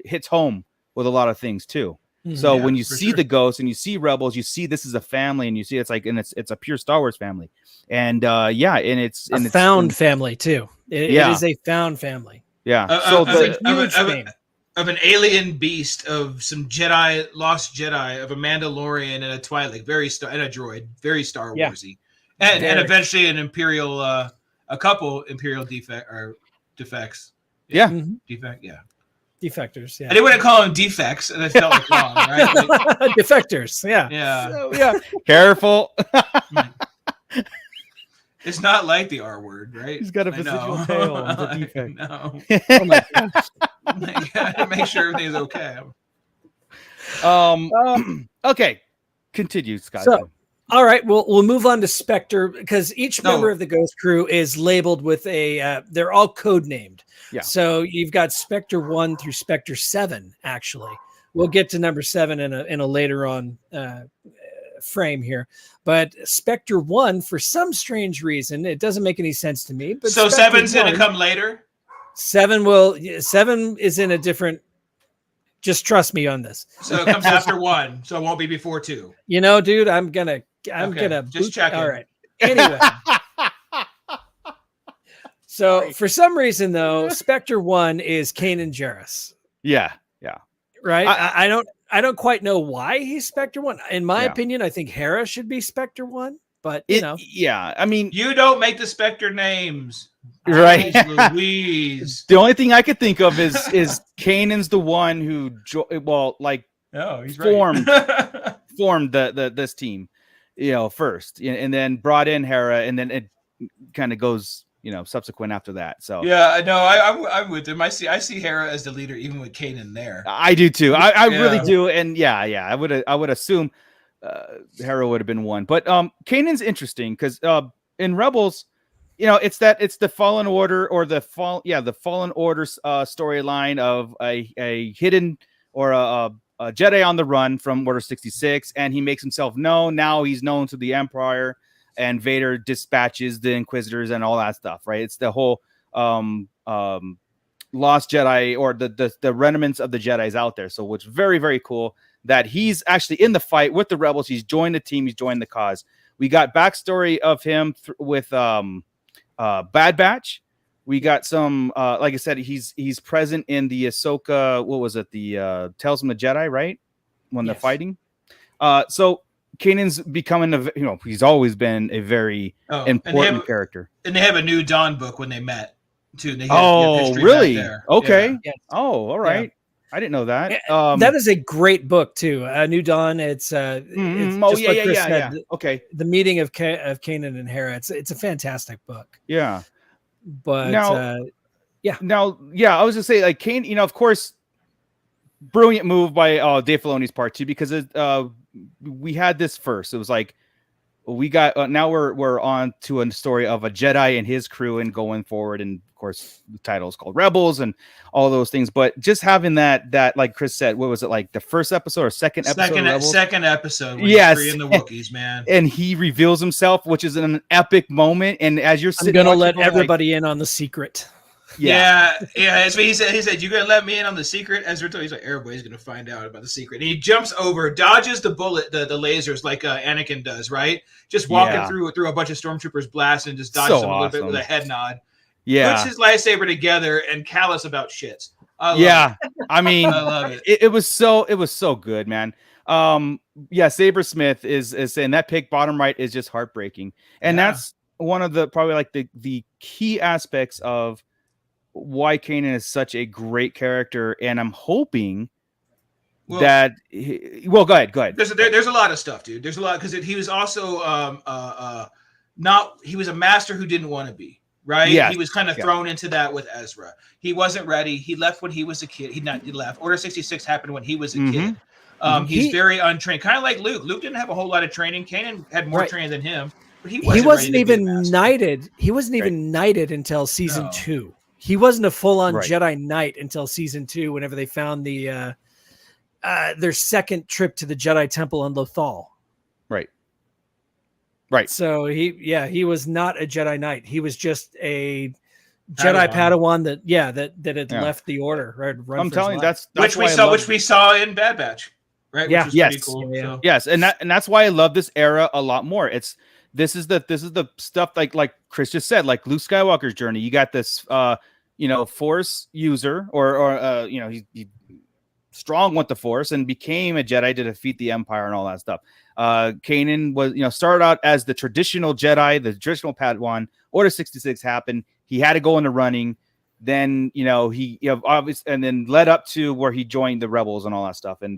hits home with a lot of things too. So when you see the Ghosts and you see Rebels, you see this is a family, and you see it's a pure Star Wars family, and it's found family too. It is a found family. Yeah. Of an alien beast, of some lost Jedi, of a Mandalorian and a Twi'lek, and a droid, very Star Warsy, and eventually an Imperial, a couple Imperial defects. Yeah. Defect. Yeah. Defectors. Yeah. And they wouldn't call them defects, and it felt like wrong, right? Like, defectors. Yeah. Yeah. So, Careful. It's not like the R word, right? He's got a visual tail. It's a defect. No. Oh my gosh. Gotta make sure everything's okay. Okay. Continue, Scott. So, all right, we'll move on to Spectre, because each member of the Ghost crew is labeled with they're all code named. Yeah. So you've got Spectre 1 through Spectre 7, actually. We'll get to number 7 in a later on frame here. But Spectre 1, for some strange reason, it doesn't make any sense to me. But so Spectre 7's going to come later? 7 is in a different... Just trust me on this. So it comes after 1, so it won't be before 2. You know, dude, I'm gonna just checking. All right. Anyway. So for some reason, though, Spectre 1 is Kanan Jarrus. Yeah. Right. I don't quite know why he's Spectre 1. In my opinion, I think Hera should be Spectre 1. But you know. Yeah. I mean, you don't make the Spectre names. Right. Louise. The only thing I could think of is Kanan's the one who formed this team, first, and then brought in Hera, and then it kind of goes, subsequent after that. So yeah, no, I'm with him. I see Hera as the leader, even with Kanan there. I do too. I really do, and I would assume Hera would have been one, but Kanan's interesting because in Rebels, it's the Fallen Order or the Fallen Order storyline of a hidden or a Jedi on the run from Order 66, and he makes himself known. Now he's known to the Empire, and Vader dispatches the Inquisitors and all that stuff, right? It's the whole Lost Jedi, or the remnants of the Jedis out there. So it's very, very cool that he's actually in the fight with the Rebels. He's joined the team. He's joined the cause. We got backstory of him with Bad Batch. We got some, like I said, he's present in the Ahsoka. What was it? The Tales from the Jedi, right? When they're fighting. So Kanan's becoming he's always been a very important character. And they have a New Dawn book when they met too. They really? Okay. Yeah. Oh, all right. Yeah. I didn't know that. That is a great book too. New Dawn. It's said, Okay. The meeting of Kanan and Hera. It's a fantastic book. Yeah. But now, I was just say, like, Kanan, of course, brilliant move by Dave Filoni's part 2, because we had this first. It was like we got now we're on to a story of a Jedi and his crew and going forward, and of course the title is called Rebels and all those things. But just having that like Chris said, what was it, like the first episode or second episode? Second episode. Yes, freeing the Wookiees, man. And he reveals himself, which is an epic moment. And as you're sitting, I'm gonna let everybody in on the secret. Yeah. That's what he said. He said, "You're gonna let me in on the secret?" Ezra told, he's like, "Everybody's gonna find out about the secret." And he jumps over, dodges the bullet, the lasers, like Anakin does, right? Just walking through a bunch of stormtroopers, blasting, and just dodges them a little bit with a head nod. Yeah, puts his lightsaber together and callous about shits. I mean, I love it. It was so good, man. Sabersmith is saying that pick bottom right is just heartbreaking, and that's one of the probably like the key aspects of why Kanan is such a great character. And I'm hoping that go ahead. There's a lot of stuff, dude. There's a lot, because he was also he was a master who didn't want to be, right? Yeah. He was kind of thrown into that with Ezra. He wasn't ready. He left when he was a kid. He left. Order 66 happened when he was a kid. He's very untrained, kind of like Luke. Luke didn't have a whole lot of training. Kanan had more training than him, but he wasn't even knighted. He wasn't even knighted until season 2. He wasn't a full-on Jedi Knight until season 2, whenever they found the their second trip to the Jedi Temple on Lothal. Right. So he was not a Jedi Knight. He was just a Jedi Padawan that had left the Order. Right. I'm telling you, that's which we saw in Bad Batch. Right. Yeah. Which was pretty cool. So. Yes, and that's why I love this era a lot more. This is the stuff like Chris just said, like Luke Skywalker's journey. You got this Force user, or he strong with the Force and became a Jedi to defeat the Empire and all that stuff. Kanan was started out as the traditional Jedi, the traditional Padawan. Order 66 happened. He had to go into running. Then he obviously, and then led up to where he joined the Rebels and all that stuff. And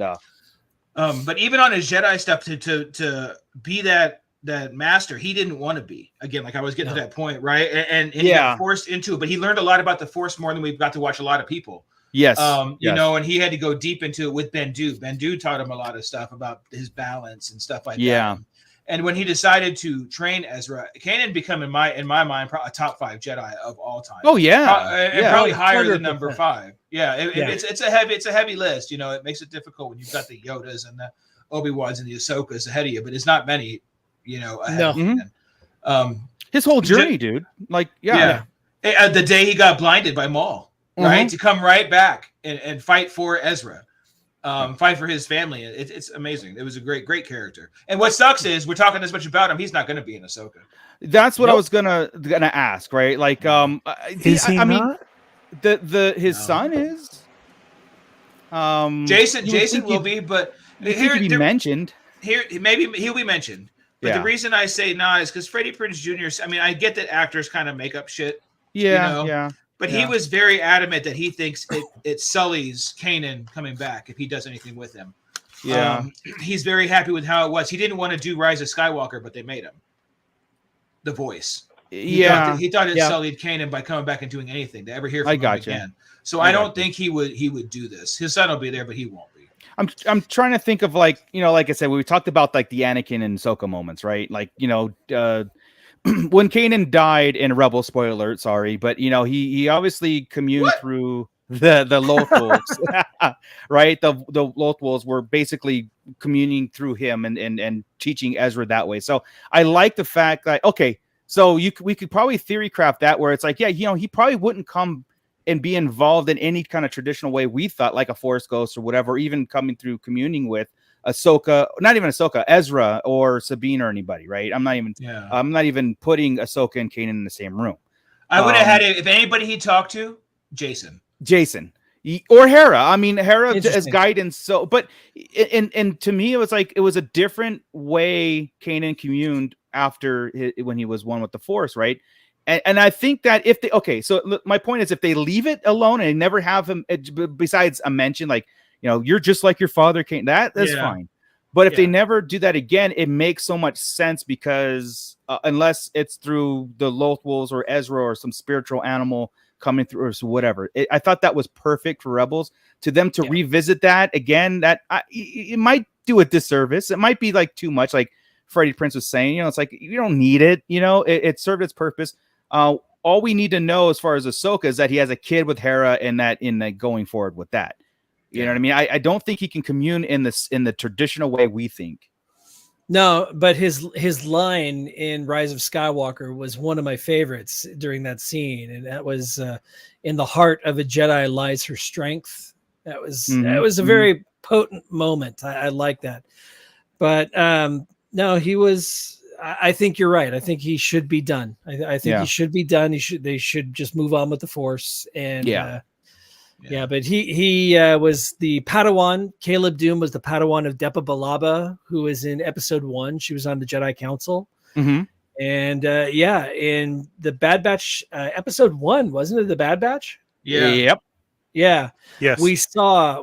but even on his Jedi stuff, to be that master, he didn't want to be. Again, like I was getting to that point, right? And he got forced into it, but he learned a lot about the Force more than we've got to watch a lot of people. Yes. And he had to go deep into it with Bendu. Bendu taught him a lot of stuff about his balance and stuff like that. And when he decided to train Ezra, Kanan became, in my mind, a top 5 Jedi of all time. Oh yeah, and probably higher than number 5. It's a heavy list. It makes it difficult when you've got the Yodas and the Obi-Wans and the Ahsokas ahead of you, but it's not many. Ahead of you. His whole journey, dude. The day he got blinded by Maul, right, to come right back and fight for Ezra. Fight for his family. It's amazing. It was a great character. And what sucks is we're talking this much about him. He's not going to be in Ahsoka. That's what I was gonna ask, right? Like, is he I mean, not? his son is. Jason will be, but here he be mentioned. Here, maybe he'll be mentioned. But the reason I say not is because Freddie Prinze Jr. I mean, I get that actors kind of make up shit. Yeah. But he was very adamant that he thinks it sullies Kanan coming back if he does anything with him. Yeah. He's very happy with how it was. He didn't want to do Rise of Skywalker, but they made him the voice. He thought it sullied Kanan by coming back and doing anything to ever hear from him again. So I don't think he would do this. His son will be there, but he won't be. I'm trying to think of, like, you know, like I said, we talked about like the Anakin and Ahsoka moments, right? Like, you know, when Kanan died in Rebel, spoiler alert, sorry, but you know, he obviously communed through the Lothwolves, right? The Lothwolves were basically communing through him and teaching Ezra that way. So I like the fact that, okay, so we could probably theory craft that where it's like, yeah, you know, he probably wouldn't come and be involved in any kind of traditional way we thought, like a Force ghost or whatever, even coming through communing with Ahsoka, not even Ahsoka, Ezra or Sabine or anybody, right? I'm not even putting Ahsoka and Kanan in the same room. I would have had it if anybody he talked to, Jason or Hera. I mean, Hera as guidance. So, but and to me, it was like it was a different way Kanan communed after when he was one with the Force, right? And I think that if they so my point is, if they leave it alone and never have him, besides a mention like, you know, you're just like your father, Kanan, that's fine. But if they never do that again, it makes so much sense because unless it's through the Lothwolves or Ezra or some spiritual animal coming through or whatever, I thought that was perfect for Rebels. To them to revisit that again, that it might do a disservice. It might be like too much, like Freddie Prinze was saying. You know, it's like you don't need it. You know, it served its purpose. All we need to know as far as Ahsoka is that he has a kid with Hera, and that in the going forward with that. You know what I mean? I don't think he can commune in the traditional way we think. No, but his line in Rise of Skywalker was one of my favorites during that scene, and that was in the heart of a Jedi lies her strength. That was a very potent moment. I like that. But no, he was. I think you're right. I think he should be done. I think he should be done. They should just move on with the Force. And but he was the Padawan. Caleb Doom was the Padawan of Depa Billaba, who was in Episode 1. She was on the Jedi Council. Mm-hmm. And in the Bad Batch, Episode 1, wasn't it the Bad Batch? Yeah. Yep. Yeah. Yes. We saw.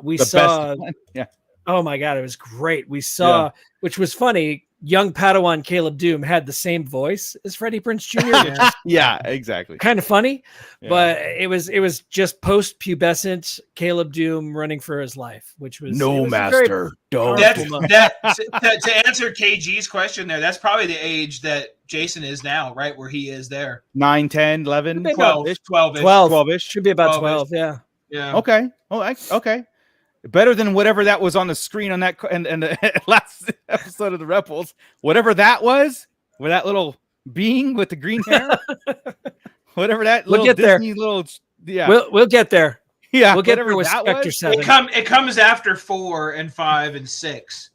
Yeah. Oh my God, it was great. We saw, which was funny. Young Padawan Caleb Doom had the same voice as Freddie Prinze Jr. Yeah, exactly. Kind of funny, but it was just post-pubescent Caleb Doom running for his life, which was master. Don't. To answer KG's question there, that's probably the age that Jason is now, right? Where he is there. 9, 10, 11, 12-ish. 12-ish. Should be about 12. Yeah. Okay. Oh, okay. Better than whatever that was on the screen on that and the last episode of the Rebels, whatever that was, where that little being with the green hair, whatever that we'll little get there. Disney little, we'll get there. Yeah, we'll get there with Spectre 7. It comes after 4 and 5 and 6,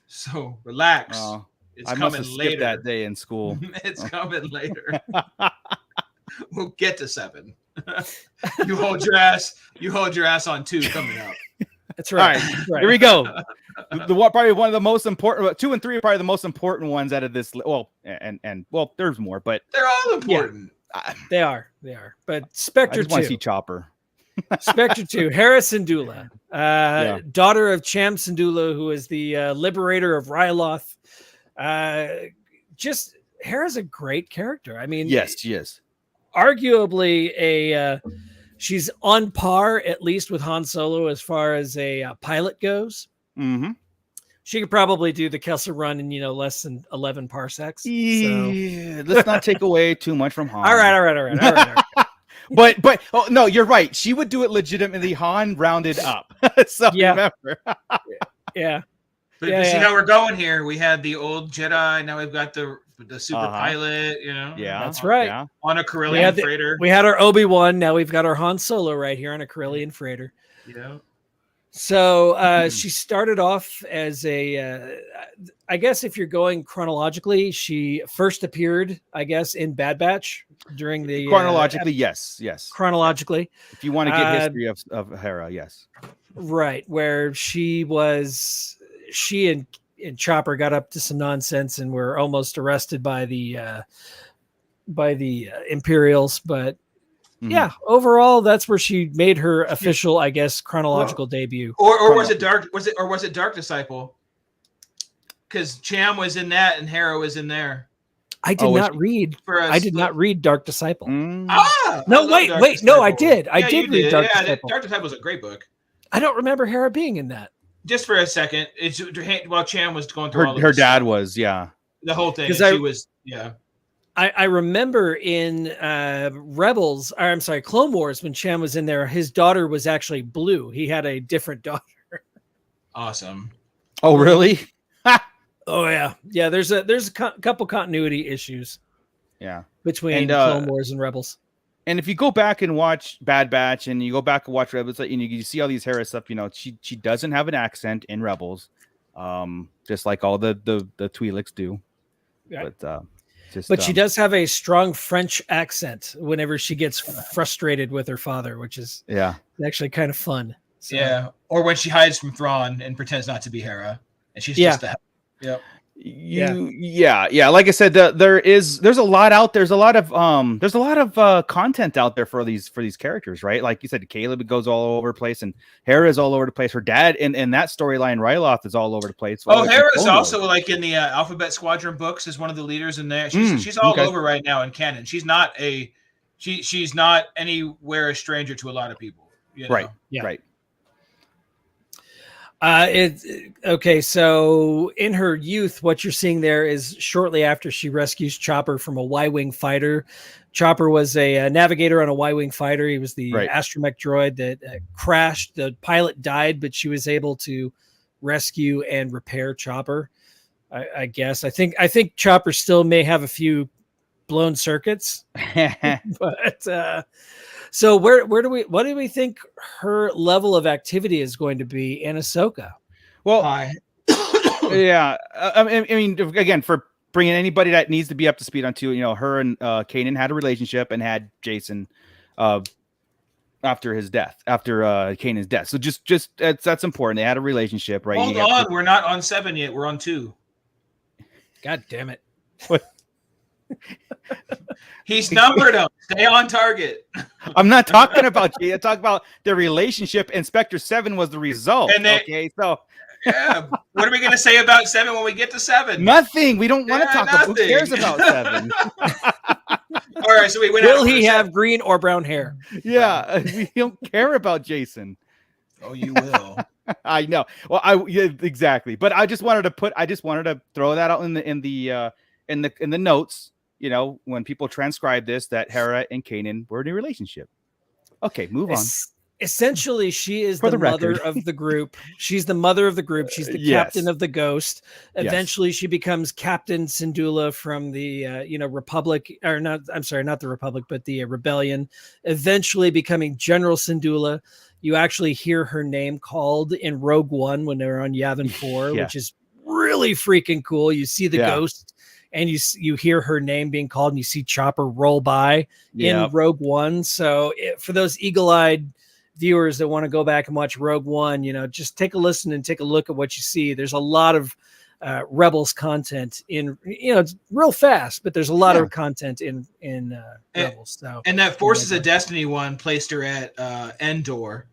so relax. It's I coming must have later. skipped that day in school. It's coming later. We'll get to 7. You hold your ass on 2 coming up. That's right. All right. Here we go. Probably one of the most important. 2 and 3 are probably the most important ones out of this. Well, and there's more, but they're all important. Yeah, they are. But Spectre 2. I want to see Chopper. Spectre 2. Hera Syndulla, daughter of Cham Syndulla, who is the liberator of Ryloth. Just Hera's a great character. I mean, yes, she is. Arguably she's on par, at least with Han Solo, as far as a pilot goes. Mm-hmm. She could probably do the Kessel Run in less than 11 parsecs. Yeah, let's not take away too much from Han. All right. But no, you're right. She would do it legitimately. Han rounded up. So remember. Yeah. But see how we're going here. We had the old Jedi. Now we've got the super pilot. Yeah, that's right. Yeah. On a Corellian freighter. We had our Obi-Wan. Now we've got our Han Solo right here on a Corellian freighter. Yeah. So she started off as a, I guess if you're going chronologically, she first appeared, I guess, in Bad Batch during the chronologically, yes. Chronologically, if you want to get history of Hera, yes, right, where she and Chopper got up to some nonsense and were almost arrested by the Imperials, but. Yeah, overall, that's where she made her official, I guess, chronological debut. Or was it Dark? Was it Dark Disciple? Because Cham was in that and Hera was in there. I did not read Dark Disciple. No, wait, no, I did. I did read Dark Disciple. Dark Disciple was a great book. I don't remember Hera being in that. Just for a second, it's while Cham was going through her dad was, the whole thing. She was, I remember in Clone Wars, when Cham was in there, his daughter was actually blue. He had a different daughter. Awesome. Oh, really? Oh yeah. Yeah. There's a couple continuity issues. Yeah. Between Clone Wars and Rebels. And if you go back and watch Bad Batch and you go back and watch Rebels, you see all these Hera stuff, she doesn't have an accent in Rebels. Just like all the Twi'leks do. Right. But she does have a strong French accent whenever she gets frustrated with her father, which is actually kind of fun. So. Yeah, or when she hides from Thrawn and pretends not to be Hera, and she's just that. Yep. Like I said, there's a lot out there. There's a lot of content out there for these characters, right? Like you said, Caleb goes all over the place, and Hera is all over the place. Her dad in that storyline, Ryloth, is all over the place. Hera's also like in the Alphabet Squadron books is one of the leaders in there. She's all over right now in canon. She's not she's not anywhere a stranger to a lot of people. Right. Yeah. Right. Okay, so in her youth, what you're seeing there is shortly after she rescues Chopper from a Y-wing fighter. Chopper was a navigator on a Y-wing fighter. He was the astromech droid that crashed. The pilot died, but she was able to rescue and repair Chopper. I guess. I think Chopper still may have a few blown circuits, but. So what do we think her level of activity is going to be in Ahsoka? Well, I mean, again, for bringing anybody that needs to be up to speed on too, her and Kanan had a relationship and had Jason after his death, after Kanan's death. So just that's important. They had a relationship, right? Hold on, we're not on 7 yet. We're on 2. God damn it! What? He's numbered them. Stay on target. I'm not talking about you. I'm talking about the relationship. Inspector 7 was the result. Okay, so what are we going to say about 7 when we get to 7? Nothing. We don't want to talk about. Who cares about 7? All right, so we went. Will he have green or brown hair? Yeah, we don't care about Jason. Oh, you will. I know. Well, exactly. But I just wanted to throw that out in the notes. When people transcribe this, that Hera and Kanan were in a relationship. Okay, move on. Essentially, she is the mother of the group. She's the mother of the group. She's the captain of the Ghost. Eventually, she becomes Captain Syndulla from the Republic, or not. I'm sorry, not the Republic, but the Rebellion. Eventually, becoming General Syndulla. You actually hear her name called in Rogue One when they're on Yavin 4, which is really freaking cool. You see the Ghost. And you hear her name being called, and you see Chopper roll by in Rogue One. So for those eagle-eyed viewers that want to go back and watch Rogue One, just take a listen and take a look at what you see. There's a lot of Rebels content in, it's real fast, but there's a lot of content in Rebels. So and that Forces of Destiny one placed her at Endor.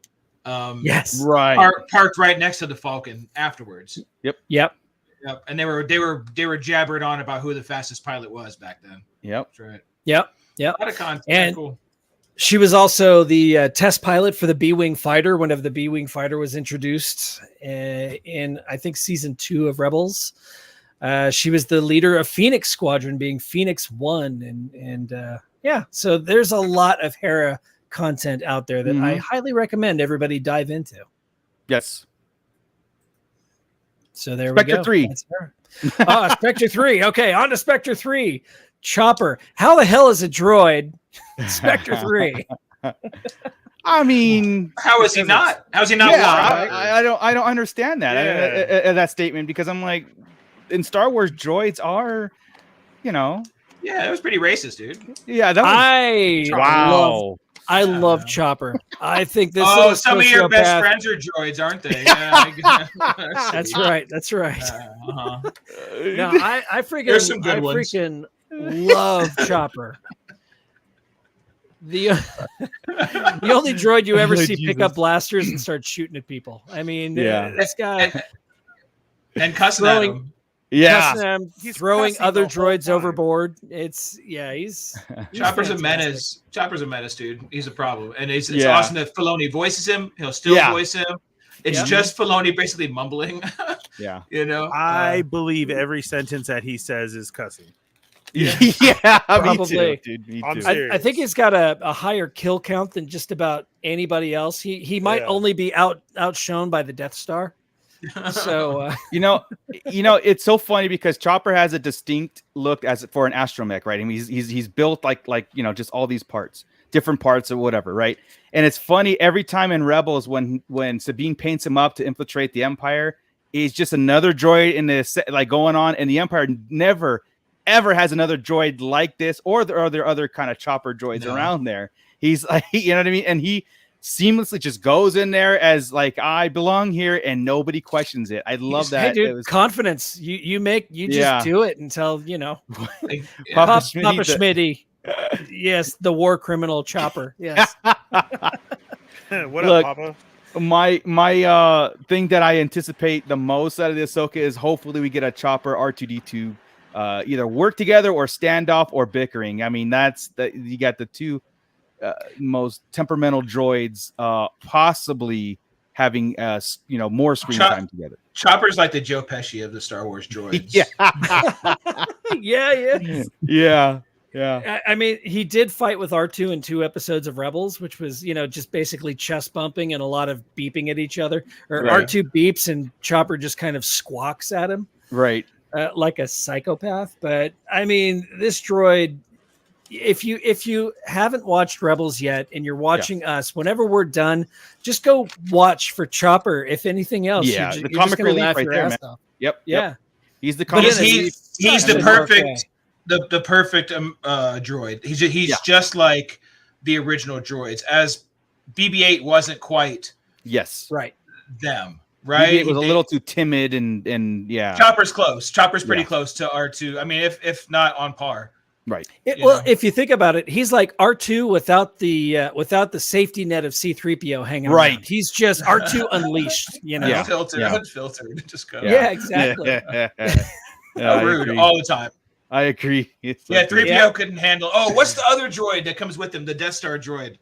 Yes, right. Parked right next to the Falcon afterwards. Yep. Yep, and they were jabbering on about who the fastest pilot was back then. Yep, that's right. Yep. A lot of content. And cool. She was also the test pilot for the B-wing fighter whenever the B-wing fighter was introduced in I think season 2 of Rebels. She was the leader of Phoenix Squadron, being Phoenix 1, and so there's a lot of Hera content out there that I highly recommend everybody dive into. Yes. So there Spectre we go. 3. Spectre 3. Okay, on to Spectre 3. Chopper. How the hell is a droid Spectre 3? I mean, how is he not? How's he not? Yeah, I don't understand that that statement, because I'm like, in Star Wars, droids are, Yeah, that was pretty racist, dude. Yeah, that was I love Chopper. I think this. Oh, some of your best friends are droids, aren't they? Yeah, that's right. That's right. No, I freaking love Chopper. The only droid you ever see pick up blasters and start shooting at people. I mean, this guy and cussing at him. Yeah, he's throwing other droids overboard. He's Chopper's a menace. Chopper's a menace, dude. He's a problem, and it's awesome that Filoni voices him. He'll still voice him. It's just Filoni basically mumbling. I believe every sentence that he says is cussing. Yeah, probably. Me too, dude. Me too. I think he's got a higher kill count than just about anybody else. He might only be outshone by the Death Star. So it's so funny because Chopper has a distinct look for an astromech, right? I mean, he's built like just all these different parts or whatever, right? And it's funny every time in Rebels when Sabine paints him up to infiltrate the Empire, he's just another droid in this going on, and the Empire never ever has another droid like this, or there are other kind of Chopper droids around there. He's like, you know what I mean, and he seamlessly just goes in there as like, I belong here, and nobody questions it. I love that. Hey, dude, confidence. You just do it until Papa Schmitty. Yes, the war criminal Chopper. Yes. What up, Papa? My thing that I anticipate the most out of the Ahsoka is hopefully we get a Chopper R2D2 either work together or standoff or bickering. I mean, you got the two most temperamental droids possibly having more screen time together. Chopper's like the Joe Pesci of the Star Wars droids. Yeah. I mean, he did fight with R2 in 2 episodes of Rebels, which was just basically chest bumping and a lot of beeping at each other. Or R2 beeps and Chopper just kind of squawks at him, right? Like a psychopath. But I mean, this droid, if you haven't watched Rebels yet and you're watching us, whenever we're done, just go watch for Chopper. If anything else, the comic relief right there, man. Yep. He's the comic relief. He's the perfect the perfect droid. He's just like the original droids, as BB-8 wasn't quite them. Right, it was a little too timid, and Chopper's close. Chopper's pretty close to R2. I mean, if not on par. Right. If you think about it, he's like R2 without the safety net of C-3PO hanging around. He's just R2 unleashed. Unfiltered. Just go. Yeah, exactly. Rude all the time. I agree. 3PO couldn't handle. Oh, what's the other droid that comes with him? The Death Star droid.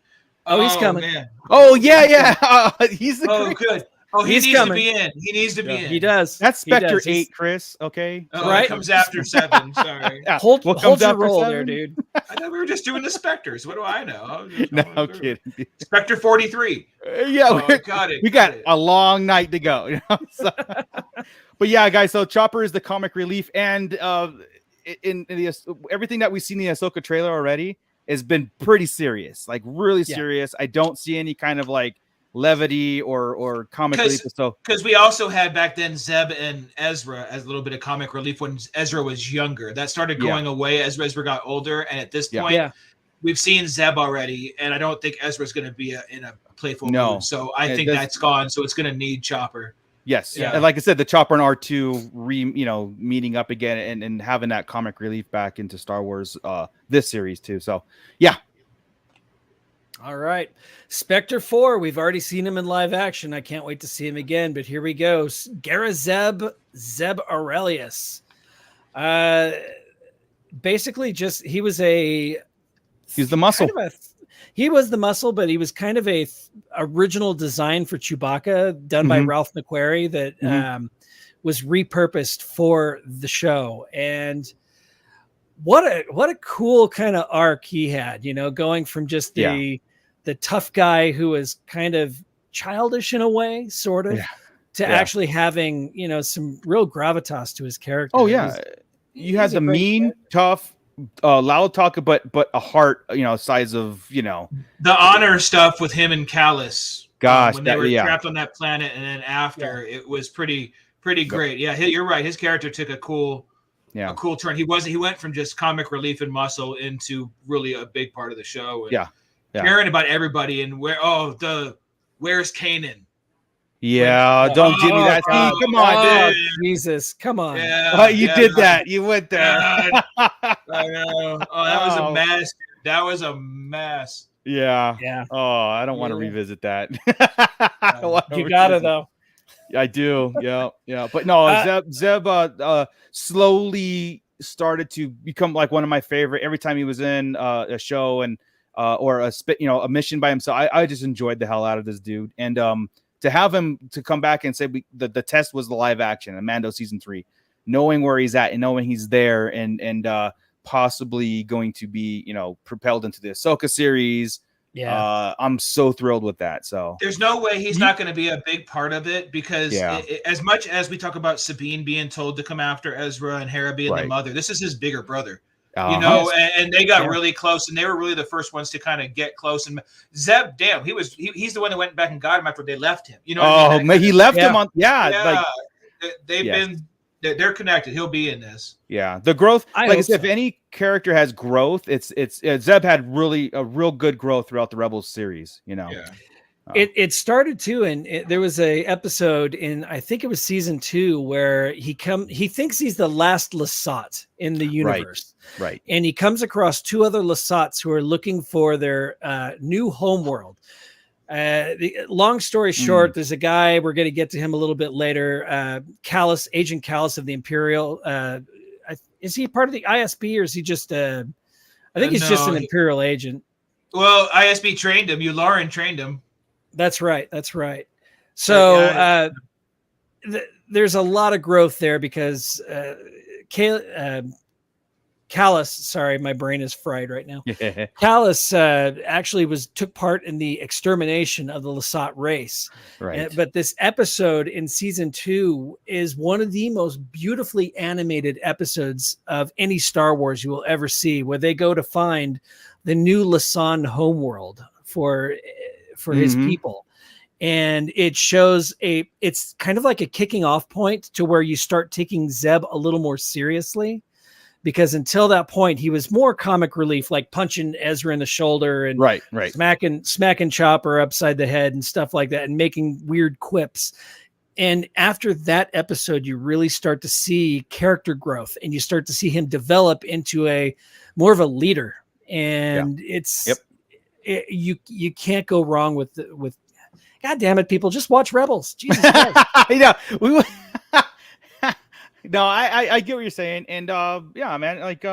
Oh, he's coming. Man. Oh yeah. He's the good. Oh, he needs to be in. He needs to be in. He does. That's Spectre 8, Chris. Okay. It comes after 7. Sorry. Hold your roll there, dude. I thought we were just doing the Spectres. What do I know? No kidding. Spectre 43. Got it. We got a long night to go. But yeah, guys. So Chopper is the comic relief, and in everything that we've seen in the Ahsoka trailer already has been pretty serious, like really serious. I don't see any kind of like levity or comic relief. So because we also had back then Zeb and Ezra as a little bit of comic relief when Ezra was younger. That started going away as Ezra got older, and at this point we've seen Zeb already, and I don't think Ezra's going to be in a playful mood. So I think that's gone, so it's going to need Chopper. Yes, and like I said, the Chopper and R2 meeting up again and having that comic relief back into Star Wars this series too. So all right. Spectre 4, we've already seen him in live action. I can't wait to see him again, but here we go. Gara Zeb Aurelius. Basically he was the muscle. He was the muscle, but he was kind of a original design for Chewbacca done by Ralph McQuarrie that was repurposed for the show. And what a cool kind of arc he had, going from just the tough guy who was kind of childish in a way, sort of, to actually having, some real gravitas to his character. Oh yeah. You had the mean, tough, loud talk, but a heart, size of, the honor stuff with him and Callus. Gosh, when they were trapped on that planet, and then after it was pretty great. Yeah, you're right. His character took a cool turn. He went from just comic relief and muscle into really a big part of the show. And caring about everybody, and where's Kanan? Yeah, don't give me that. Come on, dude. Jesus, come on. Yeah, you did that. You went there. I know. Oh, that was a mess. Dude. That was a mess. Yeah. Oh, I don't want to revisit that. You gotta though. I do. Yeah. But no, Zeb slowly started to become like one of my favorite. Every time he was in a show and or a mission by himself, I just enjoyed the hell out of this dude. And to have him to come back and say the test was the live action and Mando season 3, knowing where he's at and knowing he's there and possibly going to be, propelled into the Ahsoka series. Yeah. I'm so thrilled with that. So there's no way he's not going to be a big part of it, because as much as we talk about Sabine being told to come after Ezra and Hera being the mother, this is his bigger brother. And they got really close, and they were really the first ones to kind of get close. And Zeb, damn, he's the one that went back and got him after they left him. You know, he left him on. They're connected. He'll be in this. Yeah, the growth. I said, if any character has growth, it's Zeb had a real good growth throughout the Rebels series. It started too, and there was a episode in, I think it was season 2, where he thinks he's the last Lasat in the universe, right? And he comes across 2 other Lasats who are looking for their new homeworld. Long story short, there's a guy, we're going to get to him a little bit later. Callus, Agent Callus of the Imperial. Is he part of the ISB, or is he just? I think he's just an Imperial agent. Well, ISB trained him. Yularen trained him. That's right. So there's a lot of growth there because Callus, sorry, my brain is fried right now. Callus actually took part in the extermination of the Lasat race. Right. But this episode in season 2 is one of the most beautifully animated episodes of any Star Wars you will ever see, where they go to find the new Lasan homeworld for his people. And it shows it's kind of like a kicking off point to where you start taking Zeb a little more seriously, because until that point he was more comic relief, like punching Ezra in the shoulder and right. smacking Chopper upside the head and stuff like that and making weird quips. And after that episode, you really start to see character growth, and you start to see him develop into a more of a leader. And you can't go wrong with God damn it, people, just watch Rebels. Jesus Christ. No, I get what you're saying, and man, like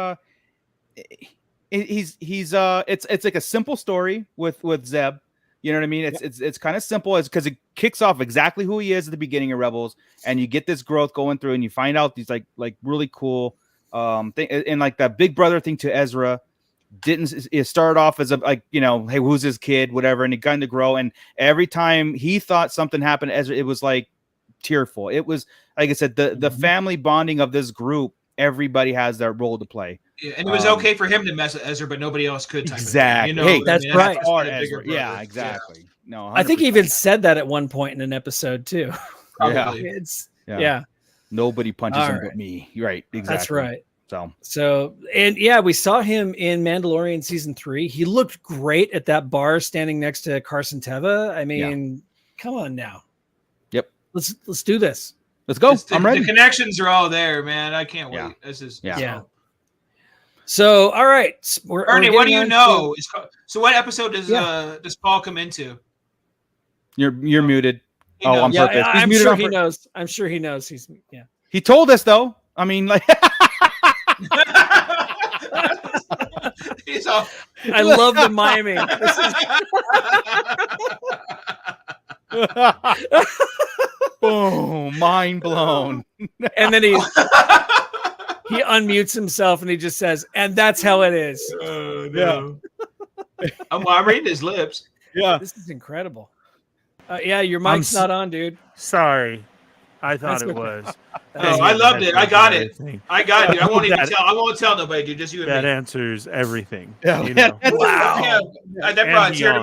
it's like a simple story with Zeb. You know what I mean? It's kind of simple, because it kicks off exactly who he is at the beginning of Rebels, and you get this growth going through, and you find out these like really cool thing, and like that big brother thing to Ezra. It started off as hey, who's his kid, whatever, and it got to grow. And every time he thought something happened to Ezra, it was like tearful. It was, like I said, the family bonding of this group. Everybody has their role to play. Yeah, and it was okay for him to mess with Ezra, but nobody else could. Exactly. Hey, that's right. Yeah, exactly. Yeah. No, 100%. I think he even said that at one point in an episode too. Probably. Yeah. Nobody punches him but me. You're right. Exactly. That's right. So we saw him in Mandalorian season 3. He looked great at that bar standing next to Carson Teva. I mean, come on now. Yep. Let's do this. Let's go. I'm ready. The connections are all there, man. I can't wait. This is So all right, Ernie, what do you know? So what episode does Paul come into? You're muted. On purpose. I'm sure he knows. I'm sure he knows. He told us though. I mean, like. I love the miming. Boom, mind blown. And then he unmutes himself and he just says, "And that's how it is." No. I'm reading his lips. Yeah, this is incredible. Your mic's not on, dude. Sorry. I thought it was. Oh, I loved it. I got it. I got it. I won't even tell. I won't tell nobody, dude. Just you and me. That answers everything. Yeah. You know? Wow. That brought a tear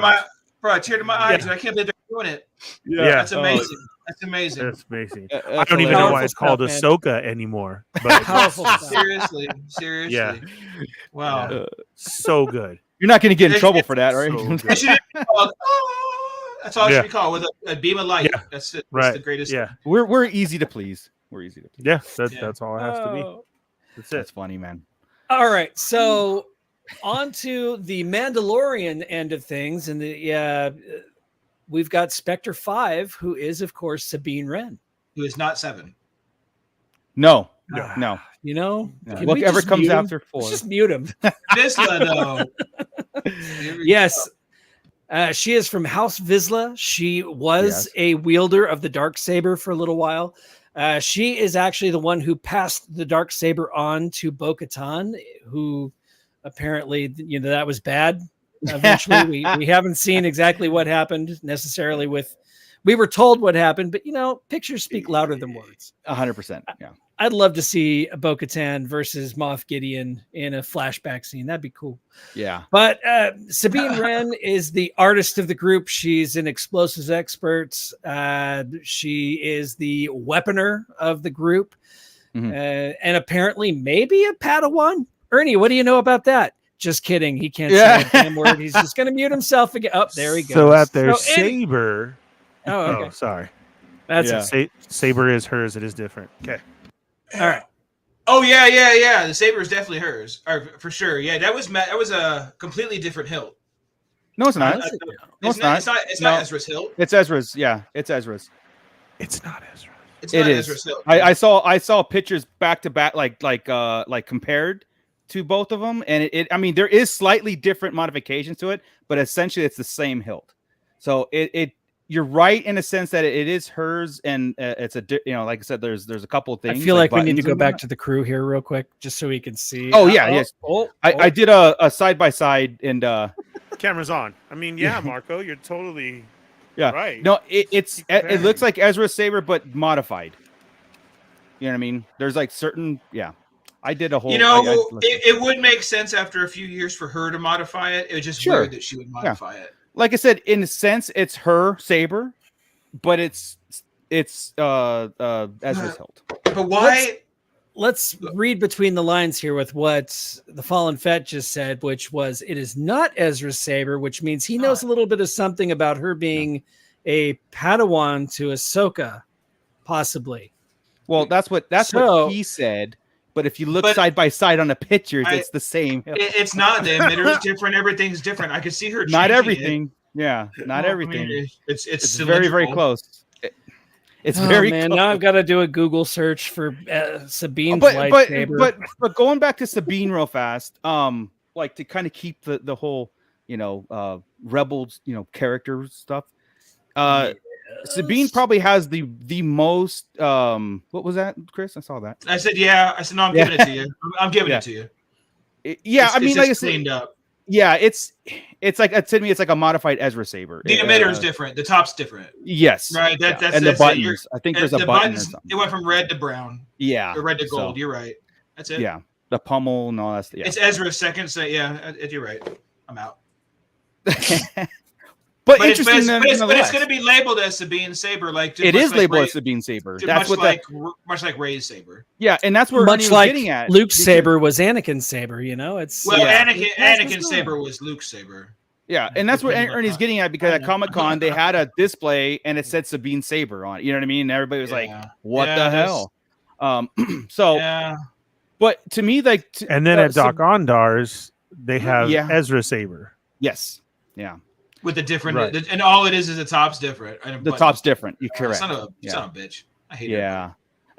to my eyes. And I can't believe they're doing it. Yeah. That's amazing. That's amazing. That's amazing. I don't even know why it's called Ahsoka anymore. But seriously. Yeah. Wow. So good. You're not going to get in trouble for that, right? So that's all it should be called, with a beam of light. Yeah. That's it. Right. That's the greatest. Yeah. We're easy to please. Yeah. That's all it has to be. That's it. That's funny, man. All right. So on to the Mandalorian end of things. And we've got Spectre 5, who is, of course, Sabine Wren. Who is not 7. No. You know, whatever comes after 4. Let's just mute him. Vizsla, though. Yes. She is from House Vizsla. She was a wielder of the Darksaber for a little while. She is actually the one who passed the Darksaber on to Bo-Katan, who apparently, that was bad. Eventually, we haven't seen exactly what happened necessarily with. We were told what happened, but pictures speak louder than words. 100%. Yeah. I'd love to see Bo-Katan versus Moff Gideon in a flashback scene. That'd be cool. Yeah. But Sabine Wren is the artist of the group. She's an explosives expert. She is the weaponer of the group. Mm-hmm. And apparently maybe a Padawan. Ernie, what do you know about that? Just kidding. He can't say a damn word. He's just going to mute himself again. Oh, there he goes. So at their saber. Okay. Oh, sorry. That's saber is hers. It is different. Okay. All right. Oh yeah. The saber is definitely hers, for sure. Yeah, that was a completely different hilt. No, it's not. It's not Ezra's hilt. It's Ezra's. Yeah, it's Ezra's. It's not Ezra. It's not Ezra's hilt. I saw pictures back to back, like compared to both of them, and I mean, there is slightly different modifications to it, but essentially it's the same hilt. So you're right in a sense that it is hers, and it's like I said, there's a couple of things. I feel like we need to go back to the crew here real quick, just so we can see. Oh yeah, yes. I did a side by side, and camera's on. I mean, yeah, Marco, you're totally right. No, it looks like Ezra's saber, but modified. You know what I mean? There's like certain I did a whole. It would make sense after a few years for her to modify it. It was just weird that she would modify it. Like I said, in a sense, it's her saber, but it's Ezra's hilt. But why? Let's read between the lines here with what the Fallen Fett just said, which was, it is not Ezra's saber, which means he knows a little bit of something about her being a Padawan to Ahsoka, possibly. Well, that's what he said. But if you look side by side on the pictures, it's the same. It's not. The emitter's different. Everything's different. I could see her. Not everything. Yeah, not everything. I mean, it's very, very close. It's very close. Now I've got to do a Google search for Sabine's lightsaber. But going back to Sabine real fast, like to kind of keep the whole Rebels character stuff. Sabine probably has the most what was that, Chris? I saw that. I said no, I'm giving it to you. I'm giving it to you. I mean, like I said, cleaned up. Yeah, it's like to me, it's like a modified Ezra saber. The emitter is different. The top's different. Yes. Right. That's the buttons. I think there's a button or something. It went from red to brown. Yeah. Or red to gold. You're right. That's it. Yeah. The pummel and all that stuff. Yeah. It's Ezra's second. So you're right. I'm out. But it's going to be labeled as Sabine Saber, it is labeled as Sabine Saber. That's much like Rey's saber. Yeah, and that's where much like getting at. Luke's saber was Anakin's saber. Anakin's saber was Luke's saber. Yeah, and that's what Ernie's getting at, because at Comic-Con they had a display and it said Sabine Saber on it. You know what I mean? And everybody was like, "What the hell?" But to me, and then at Doc Ondar's they have Ezra Saber. Yes. Yeah. With the different, and all it is the top's different. The top's different. You're correct. Son of a bitch. I hate it. Yeah.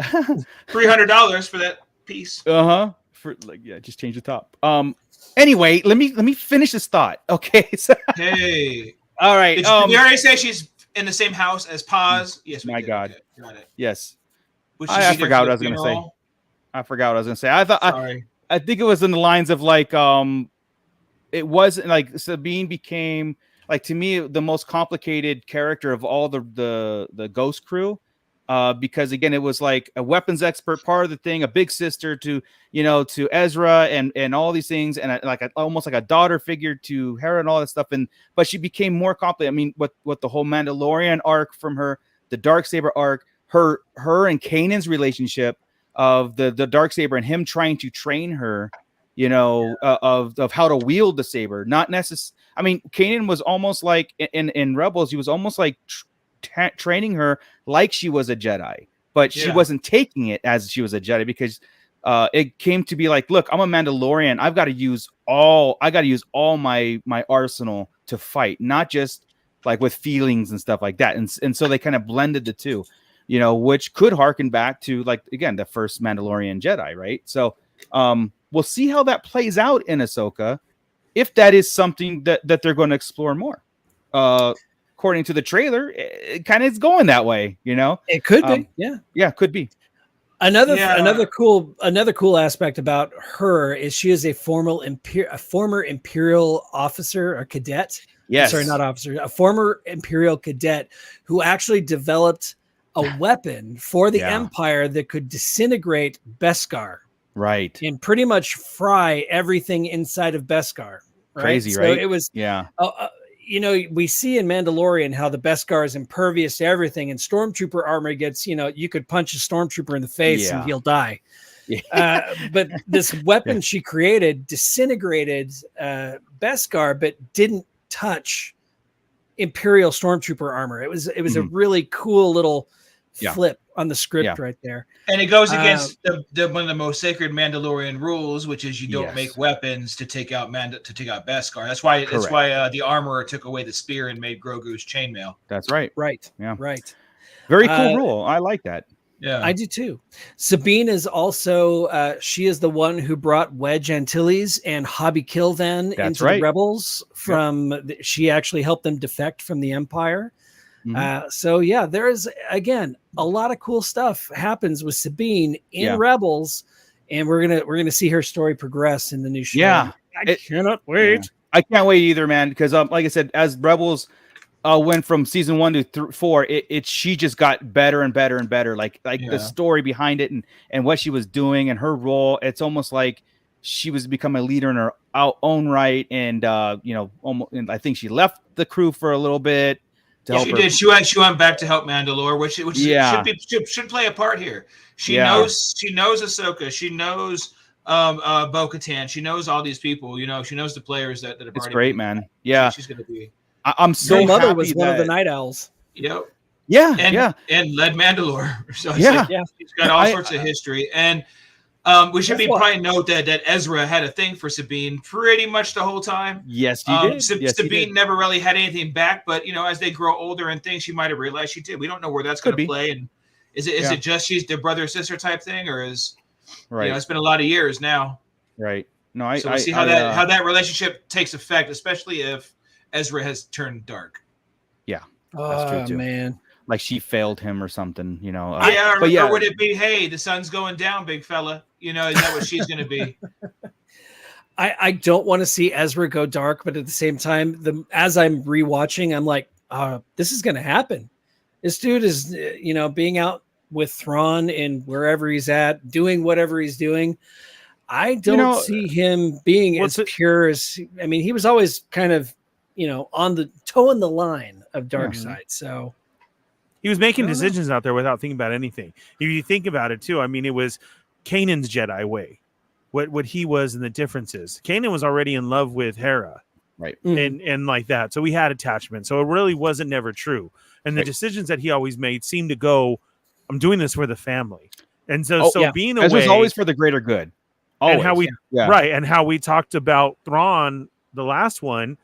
$300 for that piece. Just change the top. Anyway, let me finish this thought. Okay. Hey. All right. Did we already say she's in the same house as Paz? Yes. My God. Okay, got it. Yes. I forgot what I was going to say. I think it was in the lines of it wasn't like Sabine became, like, to me, the most complicated character of all the Ghost crew, because again, it was like a weapons expert part of the thing, a big sister to to Ezra and all these things, and almost like a daughter figure to Hera and all that stuff. But she became more complicated. I mean, what the whole Mandalorian arc from her, the Darksaber arc, her and Kanan's relationship of the Darksaber and him trying to train her, of how to wield the saber. Not necessarily. I mean, Kanan was almost like in Rebels, he was almost like training her like she was a Jedi, but she wasn't taking it as she was a Jedi, because it came to be like, look, I'm a Mandalorian. I got to use all my arsenal to fight, not just like with feelings and stuff like that. And so they kind of blended the two, which could harken back to, like, again, the first Mandalorian Jedi, right? So we'll see how that plays out in Ahsoka, if that is something that they're going to explore more. According to the trailer, it kind of is going that way, It could be, yeah, could be. Another cool aspect about her is she is a former Imperial officer or cadet. Yes, sorry, not officer, a former Imperial cadet who actually developed a weapon for the Empire that could disintegrate Beskar, right, and pretty much fry everything inside of Beskar. Right? Crazy, so right? It was, we see in Mandalorian how the Beskar is impervious to everything, and Stormtrooper armor gets, you could punch a Stormtrooper in the face and he'll die. But this weapon she created disintegrated Beskar, but didn't touch Imperial Stormtrooper armor. It was a really cool little flip on the script right there. And it goes against one of the most sacred Mandalorian rules, which is you don't make weapons to take out Beskar. That's why the armorer took away the spear and made Grogu's chainmail. That's right. Right. Yeah. Right. Very cool rule. I like that. Yeah, I do too. Sabine is also she is the one who brought Wedge Antilles and Hobby Kilvan into the Rebels she actually helped them defect from the Empire. So there is, again, a lot of cool stuff happens with Sabine in Rebels, and we're gonna see her story progress in the new show. Yeah, I cannot wait. Yeah. I can't wait either, man, because like I said, as Rebels went from season 1 to 4, she just got better and better and better. Like the story behind it and what she was doing and her role, it's almost like she was become a leader in her own right. And and I think she left the crew for a little bit. She did. She went back to help Mandalore, which should play a part here. She knows Ahsoka. She knows Bo-Katan. She knows all these people. She knows the players that have already. It's great, man. Yeah, she's gonna be. I'm so Her mother happy was one of the Night Owls. Yep. Yeah, and led Mandalore. So she's got all sorts of history. And we should probably note that Ezra had a thing for Sabine pretty much the whole time. Yes, he did. Sabine never really had anything back, but as they grow older and things, she might have realized she did. We don't know where that's going to play. And is it just she's the brother sister type thing, or is it's been a lot of years now. Right. No, we'll see how that relationship takes effect, especially if Ezra has turned dark. Yeah, that's true too. Man. Like she failed him or something, or would it be, hey, the sun's going down, big fella? Is that what she's going to be? I don't want to see Ezra go dark, but at the same time, as I'm rewatching, I'm like, this is going to happen. This dude is, being out with Thrawn and wherever he's at, doing whatever he's doing. I don't see him being as pure as, he was always kind of, on the toeing the line of dark side. So. He was making decisions out there without thinking about anything. If you think about it too, it was Kanan's Jedi way, what he was and the differences. Kanan was already in love with Hera, right, and like that. So we had attachment. So it really wasn't never true. And the decisions that he always made seemed to go, I'm doing this for the family. And so being away, it was always for the greater good. Always. And how we talked about Thrawn, the last one,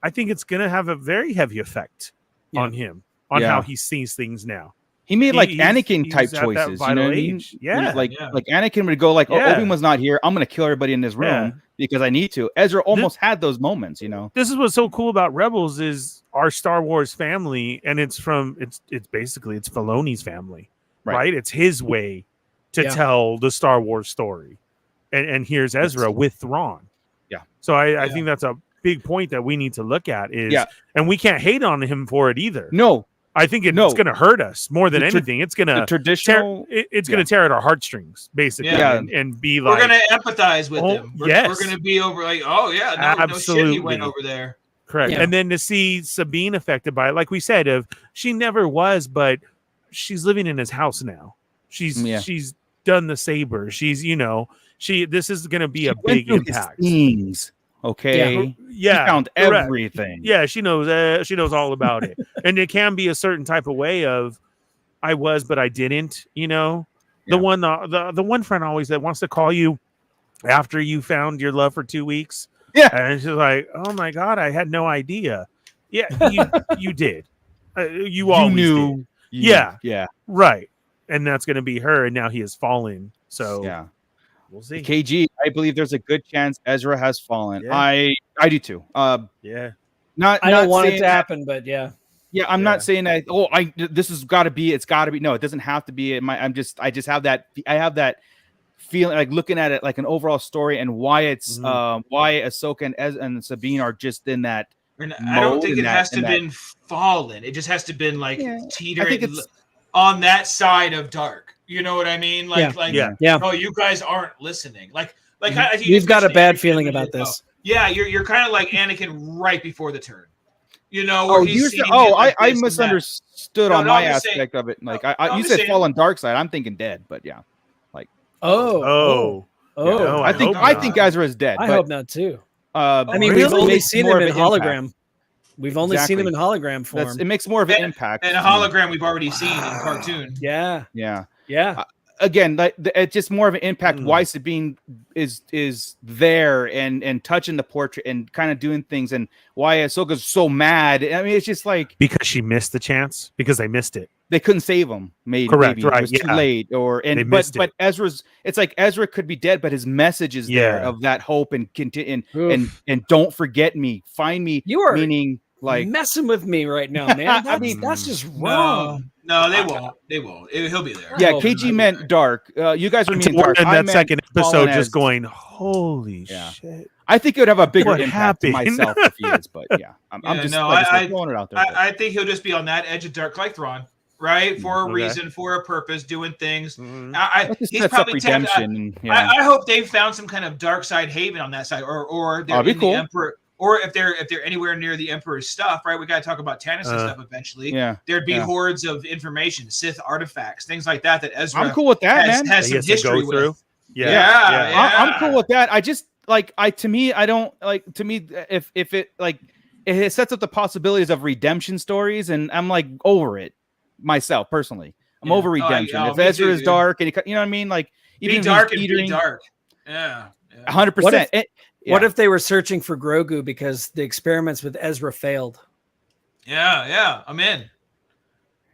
I think it's going to have a very heavy effect on him. On how he sees things now. He made Anakin type choices. Yeah. Like Anakin would go Obi-Wan's not here. I'm going to kill everybody in this room because I need to. Ezra almost had those moments, This is what's so cool about Rebels is our Star Wars family, and it's basically Filoni's family, right? It's his way to tell the Star Wars story. And here's Ezra with Thrawn. Yeah. So I think that's a big point that we need to look at is, and we can't hate on him for it either. No. I think it's going to hurt us more than anything. It's going to traditional. It's going to tear at our heartstrings, basically, and be like, we're going to empathize with him. We're going to be over like, oh yeah, no shit, he went over there. Correct. Yeah. And then to see Sabine affected by it, like we said, she never was, but she's living in his house now. She's done the saber. She's this is going to be a big impact. Okay. Yeah. She found everything. Yeah, she knows all about it. And it can be a certain type of way of I was, but I didn't, The one friend always that wants to call you after you found your love for 2 weeks. Yeah. And she's like, oh my God, I had no idea. Yeah, you did. You always knew. Did. Yeah. Right. And that's going to be her. And now he has fallen. So yeah. We'll see. KG, I believe there's a good chance Ezra has fallen. Yeah. I do too. Yeah. I don't want it to happen, but yeah. Yeah, I'm not saying that. Oh, this has got to be. It's got to be. No, it doesn't have to be. I just have that. I have that feeling, like looking at it like an overall story and why it's why Ahsoka and Sabine are just in that. I don't think it has to been fallen. It just has to been like teetering on that side of dark. You know what I mean? Oh, you guys aren't listening. Like I think we've got a bad feeling about this. Yeah, you're kind of like Anakin right before the turn. I misunderstood on my aspect of it. Like you said, fallen dark side. I'm thinking dead, but yeah, like I think Ezra is dead. I hope not too. I mean, we've only seen him in hologram. We've only seen him in hologram form. It makes more of an impact. And a hologram we've already seen in cartoon. Yeah. Again, it's just more of an impact. Why Sabine is there and touching the portrait and kind of doing things, and why Ahsoka's so mad. I mean, it's just like because she missed the chance because they missed it. They couldn't save him. Correct. Right. It was too late. But Ezra's. It's like Ezra could be dead, but his message is there of that hope and and don't forget me. Find me. You are meaning like messing with me right now, man. That's just wrong. No, they won't. They won't. He'll be there. Yeah, KG meant dark. You guys were meaning dark. In that second episode, just going, holy shit. I think it would have a bigger impact to myself if he is, but yeah. I'm just throwing it out there. I think he'll just be on that edge of dark like Thrawn, right? For a reason, for a purpose, doing things. He's probably redemption. I hope they've found some kind of dark side haven on that side, or they're in the Emperor. Or if they're anywhere near the Emperor's stuff, right? We got to talk about Tannis and stuff eventually. Yeah, there'd be hordes of information, Sith artifacts, things like that. That Ezra, I'm cool with that, man. Has some history with. Yeah. I'm cool with that. I just to me, if it it sets up the possibilities of redemption stories, and I'm like over it myself personally. I'm over redemption. If Ezra is dark, and you know what I mean, like even be dark and be dark. Yeah, 100%. What if they were searching for Grogu because the experiments with Ezra failed? Yeah, I'm in.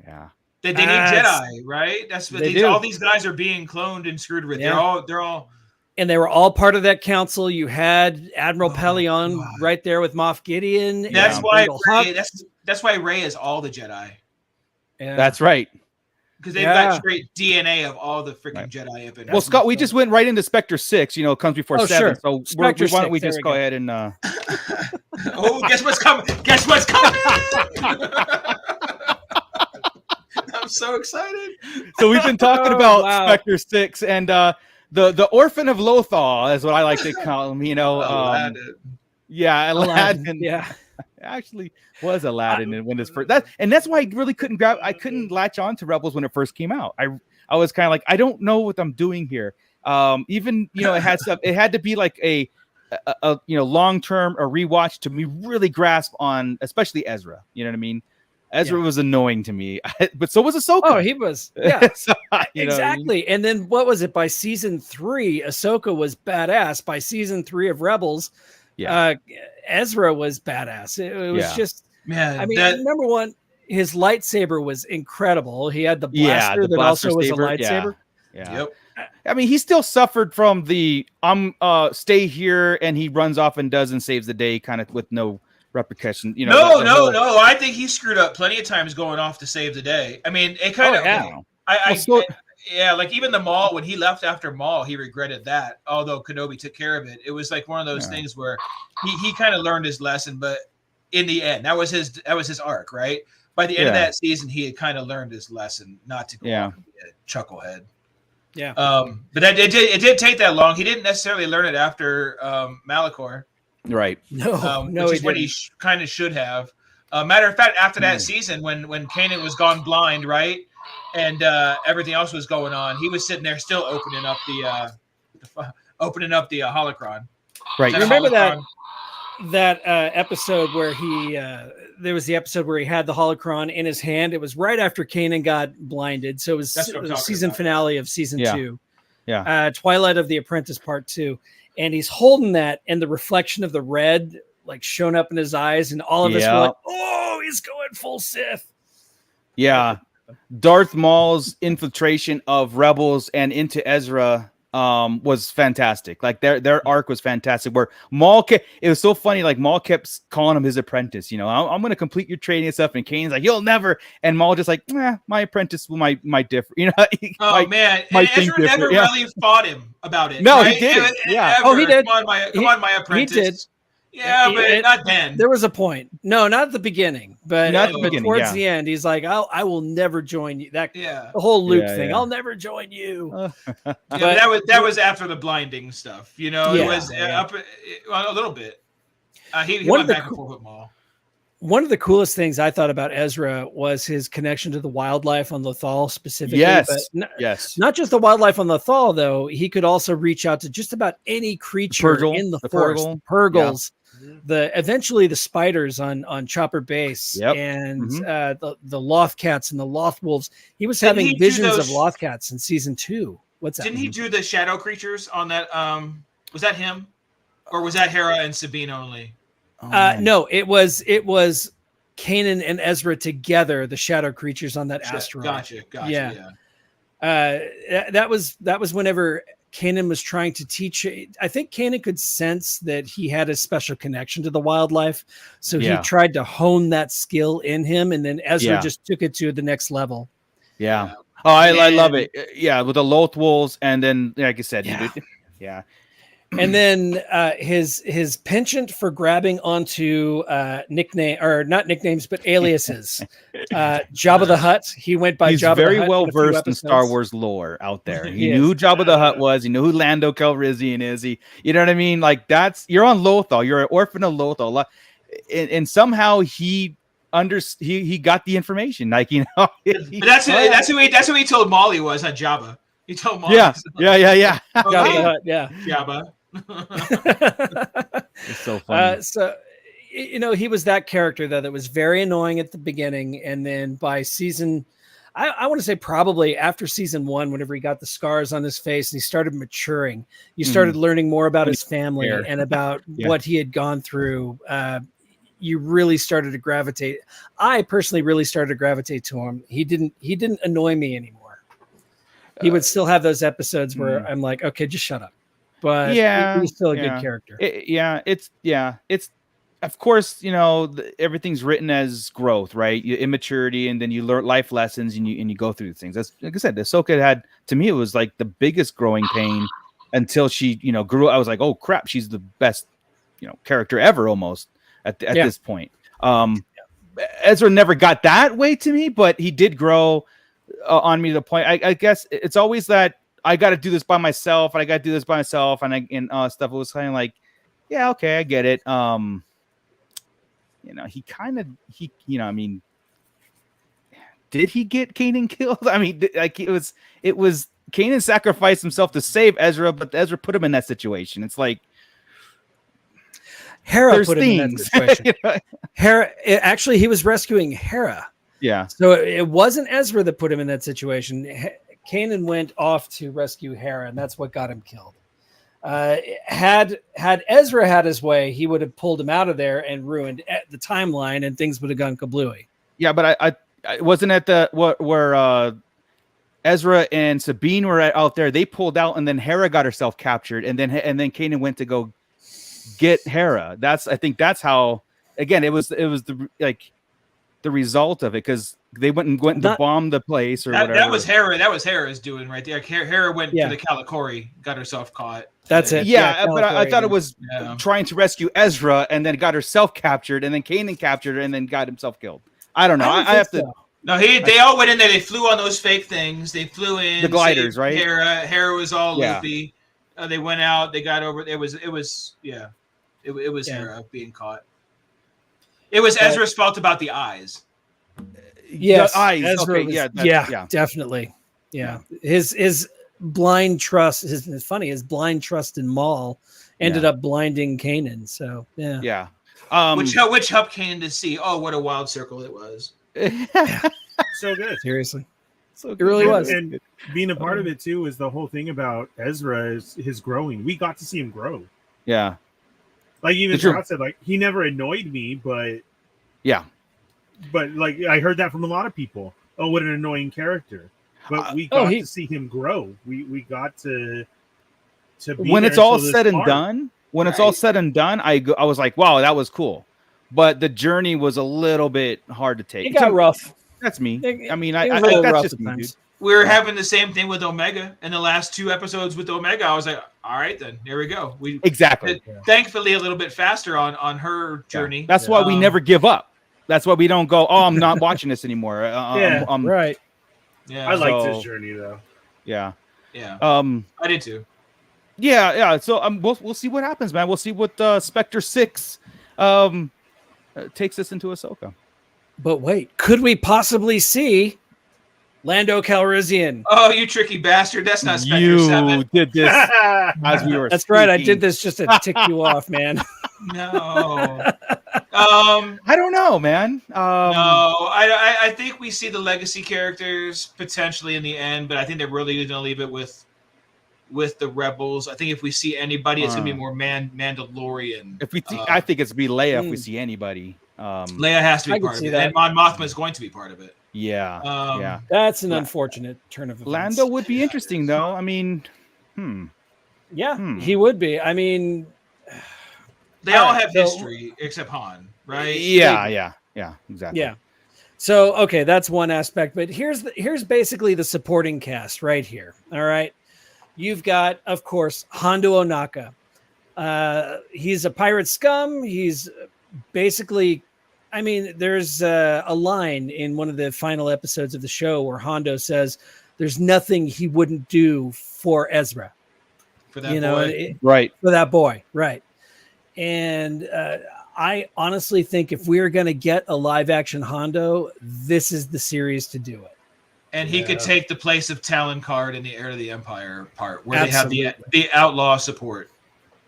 Yeah, they need Jedi, right? That's what all these guys are being cloned and screwed with. Yeah. They're all, and they were all part of that council. You had Admiral Pelion right there with Moff Gideon. That's why Rey, that's why Rey is all the Jedi. Yeah, that's right. Because they've got straight DNA of all the freaking Jedi. Well, Scott, we just went right into Spectre 6. It comes before 7. Sure. So why don't we just go ahead and? Guess what's coming? Guess what's coming? I'm so excited. So we've been talking about Spectre 6 and the Orphan of Lothal is what I like to call him. Aladdin. Aladdin. Yeah. Actually was Aladdin when this first that's why I really couldn't latch on to Rebels when it first came out. I was kind of like, I don't know what I'm doing here. Even it had stuff. It had to be like a long term a rewatch to me really grasp on, especially Ezra. You know what I mean? Ezra was annoying to me, but so was Ahsoka. Oh, he was. Yeah, so, exactly. And then what was it? By season 3, Ahsoka was badass. By season 3 of Rebels, Ezra was badass. It was just, man. I mean, number one, his lightsaber was incredible. He had the blaster that also was a lightsaber. Yeah. Yep. I mean, he still suffered from the stay here, and he runs off and does and saves the day, kind of with no repercussion. No. I think he screwed up plenty of times going off to save the day. I mean, it kind of. Like even the Maul, when he left after Maul, he regretted that. Although Kenobi took care of it, it was like one of those things where he kind of learned his lesson. But in the end, that was his arc, right? by the end of that season, he had kind of learned his lesson not to go off and be a chucklehead. Yeah. But it did take that long. He didn't necessarily learn it after Malachor. Right. Which is when he kind of should have. Matter of fact, after that season, when Kanan was gone blind, right, and everything else was going on, he was sitting there still opening up the holocron. Right. You remember that episode where there was the episode where he had the holocron in his hand. It was right after Kanan got blinded, so it was the season finale of season 2. Yeah. Twilight of the Apprentice Part 2, and he's holding that, and the reflection of the red like shown up in his eyes, and all of us were like, "Oh, he's going full Sith." Yeah, Darth Maul's infiltration of rebels and into Ezra was fantastic. Like their arc was fantastic. Where Maul, it was so funny. Like Maul kept calling him his apprentice. You know, I'm going to complete your training and stuff. And Kane's like, "You'll never." And Maul just like, my apprentice might differ. You know. Man, and Ezra never really fought him about it. No, right? he didn't. He did. Come on, my apprentice. He did. Yeah, but not then. There was a point. No, not at the beginning, but towards the end, he's like, I will never join you. The whole Luke thing. I'll never join you. But that was after the blinding stuff. You know, it was up a little bit. He went back and forth with Maul. One of the coolest things I thought about Ezra was his connection to the wildlife on Lothal specifically. Yes, not just the wildlife on Lothal, though. He could also reach out to just about any creature in the forest. The Purgles, eventually the spiders on Chopper Base, and the Lothcats and the Lothwolves. He was having visions of Lothcats in season 2. What's that? Didn't he do the shadow creatures on that? Was that him, or was that Hera and Sabine only? No, it was Kanan and Ezra together, the shadow creatures on that asteroid. Gotcha. Yeah. That was whenever Kanan was trying to teach. I think Kanan could sense that he had a special connection to the wildlife, so he tried to hone that skill in him, and then Ezra just took it to the next level. Yeah. Oh, I love it. Yeah, with the Lothwolves, and then like I said, And then his penchant for grabbing onto not nicknames, but aliases. Jabba the Hutt. He went by Jabba the Hutt. He's very well versed in Star Wars lore out there. He knew who Jabba the Hutt was. He knew who Lando Calrissian is. You know what I mean? Like you're on Lothal. You're an orphan of Lothal, and somehow he got the information. Like but that's who he told Maul he was, not Jabba. He told Maul. Yeah. Jabba the Hutt. Yeah. Jabba. It's so funny. So he was that character that was very annoying at the beginning, and then by season, I want to say probably after season 1, whenever he got the scars on his face and he started maturing, you started learning more about his family and about what he had gone through. You really started to gravitate. I personally really started to gravitate to him. He didn't annoy me anymore. He would still have those episodes where I'm like, okay, just shut up. But he's still a good character. It's of course, everything's written as growth, right? Immaturity, and then you learn life lessons, and you go through things. That's like I said, Ahsoka had, to me, it was like the biggest growing pain until she, grew. I was like, oh crap, she's the best, character ever almost at this point. Ezra never got that way to me, but he did grow on me to the point. I guess it's always that I got to do this by myself, and I got to do this by myself, and stuff. It was kind of like, yeah, okay, I get it. Did he get Kanan killed? I mean, like it was Kanan sacrificed himself to save Ezra, but Ezra put him in that situation. It's like Hera put him in that situation. Hera, actually, he was rescuing Hera. Yeah. So it wasn't Ezra that put him in that situation. Kanan went off to rescue Hera, and that's what got him killed. Had Ezra had his way, he would have pulled him out of there and ruined the timeline, and things would have gone kablooey. Yeah, but I wasn't at where Ezra and Sabine were out there. They pulled out, and then Hera got herself captured, and then Kanan went to go get Hera. I think that's how. Again, it was the result of it, because they went to bomb the place or whatever. That was Hera. That was Hera's doing right there. Hera went to the Calicori, got herself caught. That's it. Yeah, but I thought it was trying to rescue Ezra, and then got herself captured, and then Kanan captured her, and then got himself killed. I don't know. I have to. No, they all went in there. They flew on those fake things. They flew in the gliders, right? Hera was all loopy. They went out. They got over. It was Hera being caught. It was Ezra's fault about the eyes. Yes, the eyes. Ezra okay, was, definitely. Yeah, his blind trust. It's funny. His blind trust in Maul ended up blinding Kanan. So yeah. Which helped Kanan to see? Oh, what a wild circle it was. So good. Seriously, so it really was. And being a part of it too is the whole thing about Ezra is his growing. We got to see him grow. Yeah. Like even Scott said, like he never annoyed me, but like I heard that from a lot of people. Oh, what an annoying character! But we got to see him grow. We got to be when it's all said and done. When it's all said and done, I was like, wow, that was cool. But the journey was a little bit hard to take. It got rough. That's me. I mean, that's just me, dude. We were having the same thing with Omega in the last 2 episodes with Omega. I was like, all right, then here we go. Exactly. Thankfully, a little bit faster on her journey. That's why we never give up. That's why we don't go, oh, I'm not watching this anymore. Right. Yeah. I liked his journey though. Yeah. Yeah. I did too. Yeah. So we'll see what happens, man. We'll see what Spectre 6 takes us into Ahsoka. But wait, could we possibly see Lando Calrissian? Oh, you tricky bastard! That's not Spectre 7. You did this as we were. That's speaking. right. I did this just to tick you off, man. No. I don't know, man. No, I think we see the legacy characters potentially in the end, but I think they're really going to leave it with the Rebels. I think if we see anybody, it's going to be more Mandalorian. If we, I think it's be Leia. If we see anybody, Leia has to be part of it, and Mon Mothma is going to be part of it. Yeah. That's an unfortunate turn of events. Lando would be interesting, though. I mean, he would be. I mean, they all have history except Han, right? Yeah, exactly. Yeah. So okay, that's one aspect, but here's basically the supporting cast right here. All right, you've got, of course, Hondo Ohnaka. He's a pirate scum. He's basically, I mean, there's a line in one of the final episodes of the show where Hondo says there's nothing he wouldn't do for Ezra. For that boy. Right. For that boy. Right. And I honestly think if we're going to get a live action Hondo, this is the series to do it. And he could take the place of Talon Card in the Heir to the Empire part where they have the outlaw support.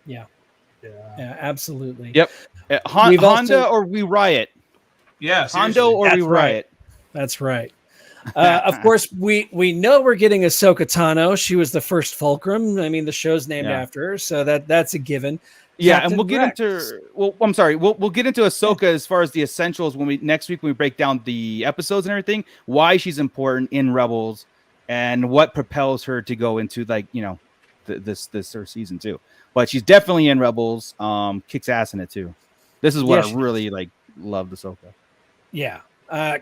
Yeah, absolutely. Yep. Honda or we riot. Yeah, Hondo or we riot. That's right. Of course, we know we're getting Ahsoka Tano. She was the first Fulcrum. I mean, the show's named after her, so that's a given. Yeah, and we'll get into. Well, I'm sorry. We'll get into Ahsoka as far as the essentials next week when we break down the episodes and everything. Why she's important in Rebels, and what propels her to go into this her season 2. But she's definitely in Rebels. Kicks ass in it too. This is what I really love Ahsoka. Yeah.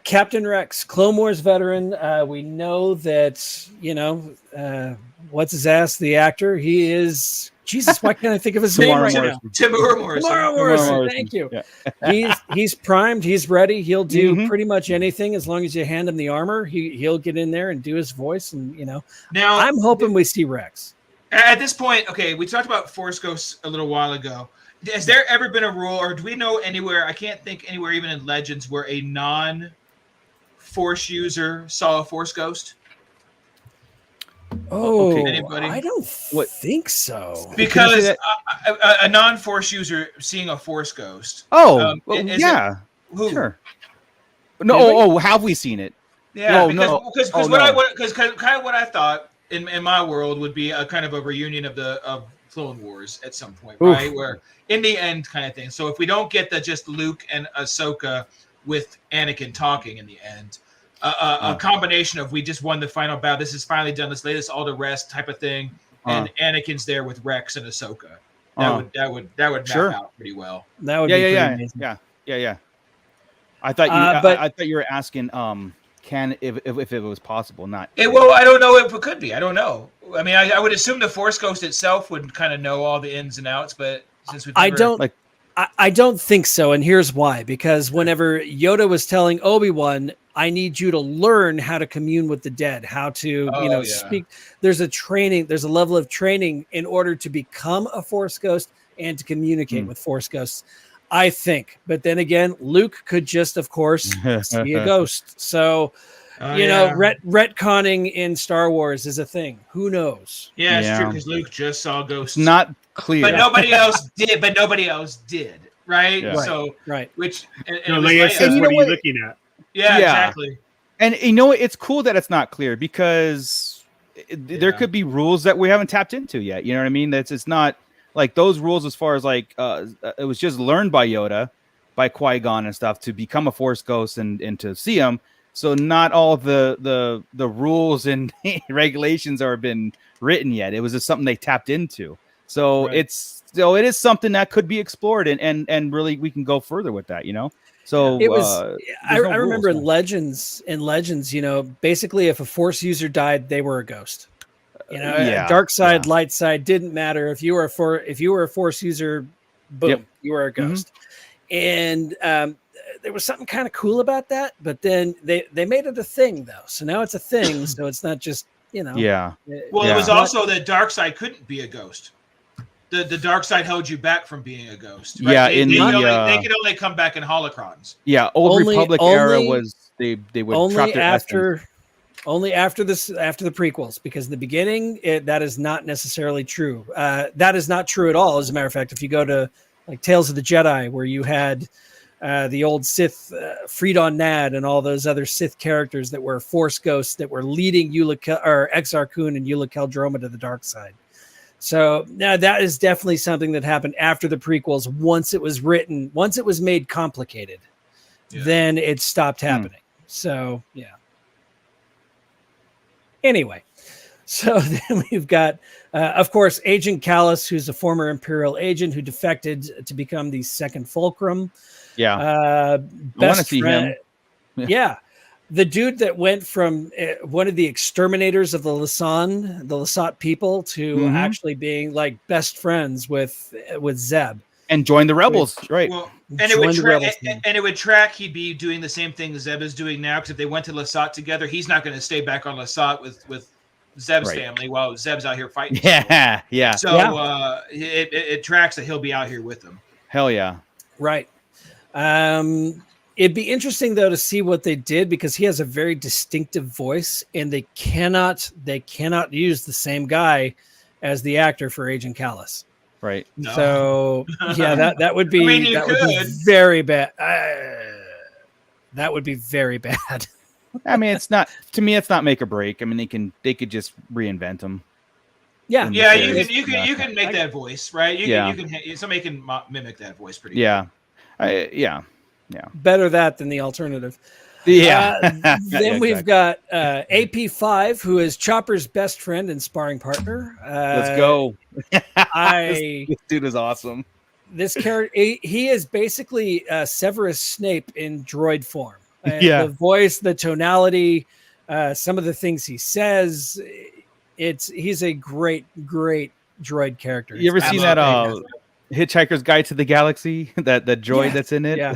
Captain Rex, Clone Wars veteran. We know that, what's his ass, the actor? He is, Jesus, why can't I think of his name right now? Tamura Morrison. Thank you. Yeah. He's primed. He's ready. He'll do pretty much anything as long as you hand him the armor. He'll get in there and do his voice. And, now I'm hoping we see Rex. At this point, okay, we talked about Force Ghosts a little while ago. Has there ever been a rule, or do we know anywhere? I can't think anywhere, even in Legends, where a non-Force user saw a Force Ghost. Oh, anybody? I don't think so. Because a non-Force user seeing a Force Ghost. Oh, who? Sure. No, have we seen it? Yeah, because kind of what I thought in my world would be a kind of a reunion of Clone Wars at some point, right? Where in the end kind of thing. So if we don't get just Luke and Ahsoka with Anakin talking in the end, a combination of we just won the final battle, this is finally done, let's lay this all to rest type of thing, and Anakin's there with Rex and Ahsoka. That would map out pretty well. That would be amazing. Yeah. I thought you were asking if it was possible, not. Well, I don't know if it could be. I don't know. I mean, I would assume the Force Ghost itself would kind of know all the ins and outs, but since we I don't think so, and here's why. Because whenever Yoda was telling Obi-Wan, I need you to learn how to commune with the dead, how to, speak. There's a level of training in order to become a Force ghost and to communicate with Force ghosts, I think. But then again, Luke could just, of course, see a ghost. So, retconning in Star Wars is a thing. Who knows? Yeah, it's true, because Luke just saw ghosts. It's not clear. But nobody else did. Right? Yeah. So, right. Which, Leia says, what are you looking at? Yeah, exactly. And it's cool that it's not clear, because there could be rules that we haven't tapped into yet. You know what I mean? It's not like those rules as far as like it was just learned by Yoda, by Qui-Gon and stuff to become a Force ghost and to see him. So not all the rules and regulations are been written yet. It was just something they tapped into. So it is something that could be explored and really we can go further with that. So it was. I remember in Legends, basically if a Force user died, they were a ghost. Dark side, light side didn't matter. If you were a Force user, boom, you were a ghost. And there was something kind of cool about that. But then they made it a thing, though. So now it's a thing. So it's not just Yeah. Well, it was also that dark side couldn't be a ghost. The dark side held you back from being a ghost. Right? Yeah, they could only come back in holocrons. Yeah, Old Republic era was they would only after the prequels, because in the beginning that is not necessarily true. That is not true at all. As a matter of fact, if you go to like Tales of the Jedi, where you had the old Sith Freedon Nad and all those other Sith characters that were Force ghosts that were leading Exar Kun and Eula Keldroma to the dark side. So now that is definitely something that happened after the prequels. Once it was made complicated, then it stopped happening. So, yeah. Anyway, so then we've got, of course, Agent Kallus, who's a former Imperial agent who defected to become the second Fulcrum. Yeah. I want to see him. Yeah. The dude that went from one of the exterminators of the Lasat people to actually being like best friends with Zeb. And join the rebels, right? Well, and it would track. He'd be doing the same thing Zeb is doing now, because if they went to Lasat together, he's not going to stay back on Lasat with Zeb's family while Zeb's out here fighting. Yeah. So it tracks that he'll be out here with them. Hell yeah. Right. It'd be interesting though to see what they did, because he has a very distinctive voice, and they cannot use the same guy as the actor for Agent Kallus. Right. No. So that would be would be very bad. That would be very bad. I mean, it's not make or break. I mean, they could just reinvent them. Yeah. Yeah, you can make that voice, right? Somebody can mimic that voice pretty good. Yeah. Better that than the alternative. Yeah. Then we've got AP5, who is Chopper's best friend and sparring partner. Let's go. This dude is awesome. This character, he is basically Severus Snape in droid form. The voice, the tonality, some of the things he says. He's a great droid character. You ever seen that Hitchhiker's Guide to the Galaxy? That droid that's in it? Yeah.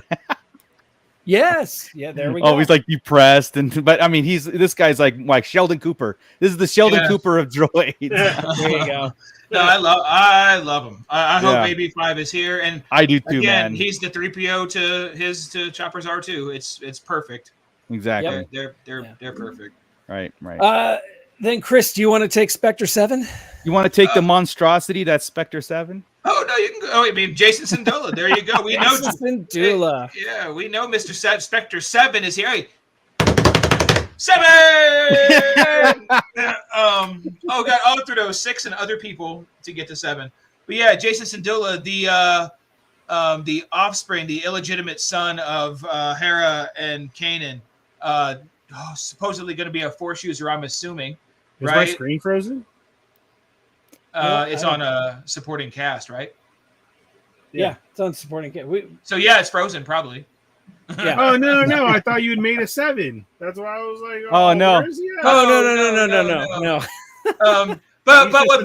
Yes. Yeah, there we go. Always like depressed, but I mean, this guy's like Sheldon Cooper. This is the Sheldon Cooper of droids. There you go. No, I love him. I hope AB5 is here, and I do too. Again, man. He's the 3PO to Chopper's R2. It's perfect. Exactly. They're perfect. Right. Then Chris, do you want to take Spectre 7? You want to take the monstrosity that's Spectre 7? Oh no, you can go. Oh, I mean Jason Syndulla. There you go. We know Syndulla. Yeah, we know Mr. Spectre 7 is here. Hey, 7. Oh god, all through those 6 and other people to get to 7. But yeah, Jason Syndulla, the offspring, the illegitimate son of Hera and Kanan, supposedly going to be a Force user. I'm assuming. Is my screen frozen? It's on a supporting cast, right? Yeah, it's on supporting cast. So yeah, it's frozen probably. Yeah. Oh no! I thought you had made a 7. That's why I was like, oh no! Oh no! But what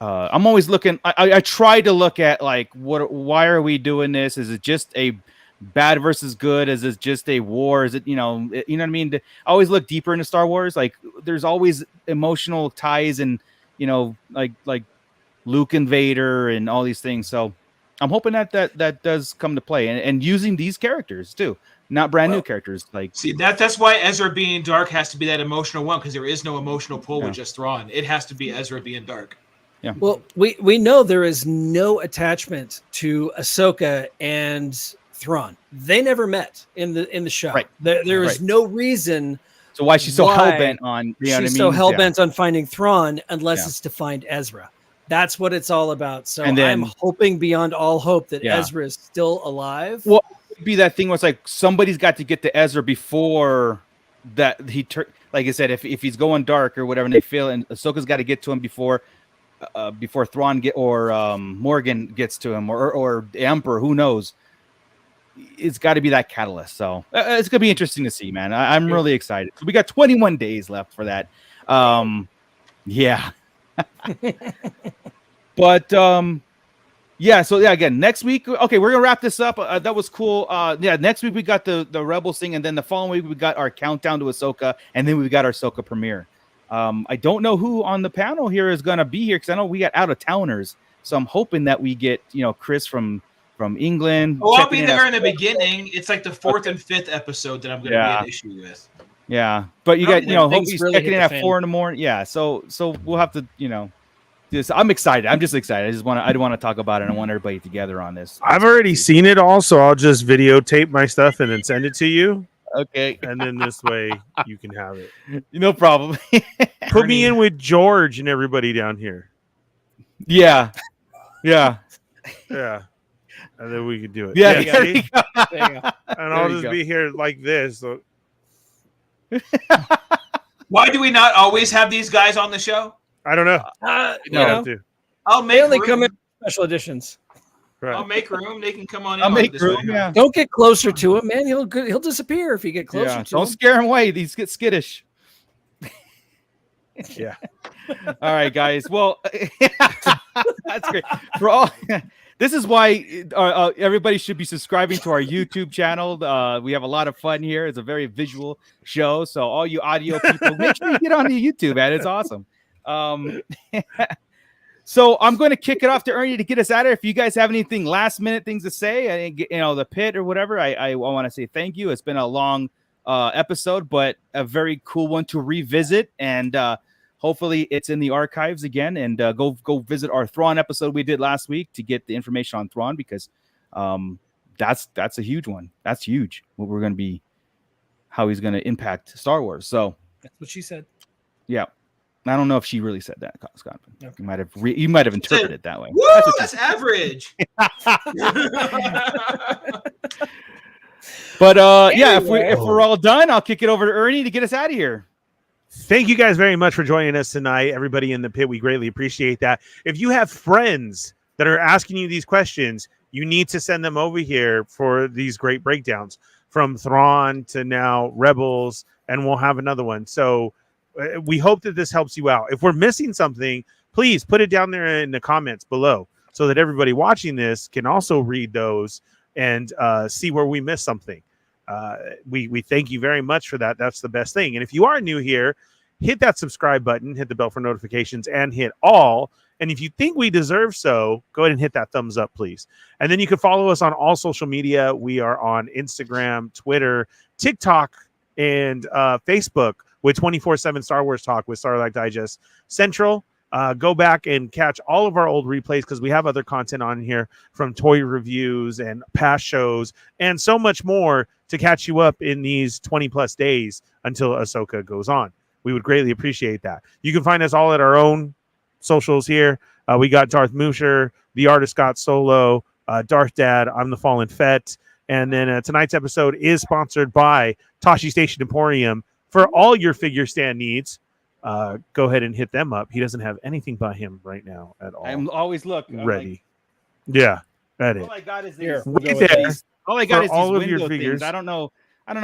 I'm always looking. I try to look at like why are we doing this? Is it just a bad versus good? Is it just a war? Is it, you know what I mean? I always look deeper into Star Wars. Like there's always emotional ties and, like Luke and Vader and all these things. So I'm hoping that does come to play, and using these characters too, not brand new characters. Like, see, that's why Ezra being dark has to be that emotional one, because there is no emotional pull with just Thrawn. It has to be Ezra being dark. Yeah. Well, we know there is no attachment to Ahsoka and Thrawn. They never met in the show. Right. There is no reason. So why she's so hell bent on? She's so hell bent on finding Thrawn, unless it's to find Ezra. That's what it's all about. So I'm hoping beyond all hope that Ezra is still alive. Well, it would be that thing where it's like somebody's got to get to Ezra before that like I said, if he's going dark or whatever, and they feel, and Ahsoka's got to get to him before Thrawn Morgan gets to him, or the Emperor, who knows. It's got to be that catalyst. So it's gonna be interesting to see, man. I'm really excited. So we got 21 days left for that. Yeah. But again, next week, okay, we're gonna wrap this up. That was cool. Next week we got the Rebels thing, and then the following week we got our countdown to Ahsoka, and then we got our Ahsoka premiere. I don't know who on the panel here is gonna be here, because I know we got out of towners, so I'm hoping that we get Chris from England. Oh, I'll be there in the beginning. It's like the 4th and 5th episode that I'm gonna be an issue with. Yeah, but you got hope he's really checking in at 4 a.m. Yeah, so we'll have to I'm excited. I'm just excited. I don't want to talk about it. I want everybody together on this. I've already seen it all, so I'll just videotape my stuff and then send it to you. Okay, and then this way you can have it. No problem. Put me in with George and everybody down here. Yeah. And then we can do it. Yeah. There you go. And I'll just be here like this. So. Why do we not always have these guys on the show? I don't know. I'll make they only room. come in special editions. Right. I'll make room. They can come on in. I'll make room. Yeah. Don't get closer to him, man. He'll disappear if you get closer to him. Don't scare him away. These get skittish. Yeah. All right, guys. Well, that's great. For all, this is why everybody should be subscribing to our YouTube channel. We have a lot of fun here. It's a very visual show, so all you audio people, make sure you get on the YouTube, man. It's awesome. So I'm going to kick it off to Ernie to get us out of here. If you guys have anything last minute things to say, the pit or whatever, I want to say thank you. It's been a long episode, but a very cool one to revisit, and hopefully it's in the archives again. And go visit our Thrawn episode we did last week to get the information on Thrawn, because that's a huge one. That's huge. What we're going to be, how he's going to impact Star Wars. So that's what she said. Yeah. I don't know if she really said that, Scott. Okay. You might have interpreted it that way. Woo, that's average. But if we're all done, I'll kick it over to Ernie to get us out of here. Thank you guys very much for joining us tonight, everybody in the pit. We greatly appreciate that. If you have friends that are asking you these questions, you need to send them over here for these great breakdowns, from Thrawn to now Rebels, and we'll have another one. So we hope that this helps you out. If we're missing something, please put it down there in the comments below, so that everybody watching this can also read those and see where we missed something. We thank you very much for that. That's the best thing. And if you are new here, hit that subscribe button, hit the bell for notifications, and hit all. And if you think we deserve so, go ahead and hit that thumbs up, please. And then you can follow us on all social media. We are on Instagram, Twitter, TikTok, and Facebook with 24/7 Star Wars Talk with Starlight Digest Central. Go back and catch all of our old replays, because we have other content on here, from toy reviews and past shows and so much more, to catch you up in these 20 plus days until Ahsoka goes on. We would greatly appreciate that. You can find us all at our own socials here. We got Darth Musher, the artist Scott Solo, Darth Dad, I'm the Fallen Fett. And then tonight's episode is sponsored by Tashi Station Emporium. For all your figure stand needs, go ahead and hit them up. He doesn't have anything by him right now at all. I'm always ready. Yeah, that is. All I got is these. All I got is all these of your window figures. things. I don't know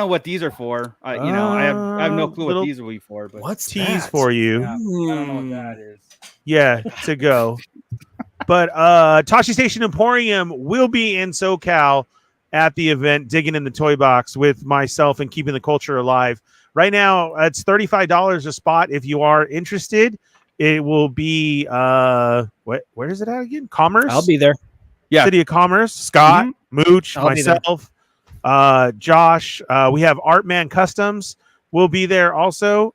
what these are for. I have no clue what these will be for. But what's tease that? for you. Yeah, I don't know what that is. to go. But Tashi Station Emporium will be in SoCal at the event, digging in the toy box with myself and keeping the culture alive. Right now, it's $35 a spot. If you are interested, it will be where is it at again? Commerce. I'll be there. Yeah, City of Commerce. Scott, Mooch, myself, Josh. We have Artman Customs. Will be there also.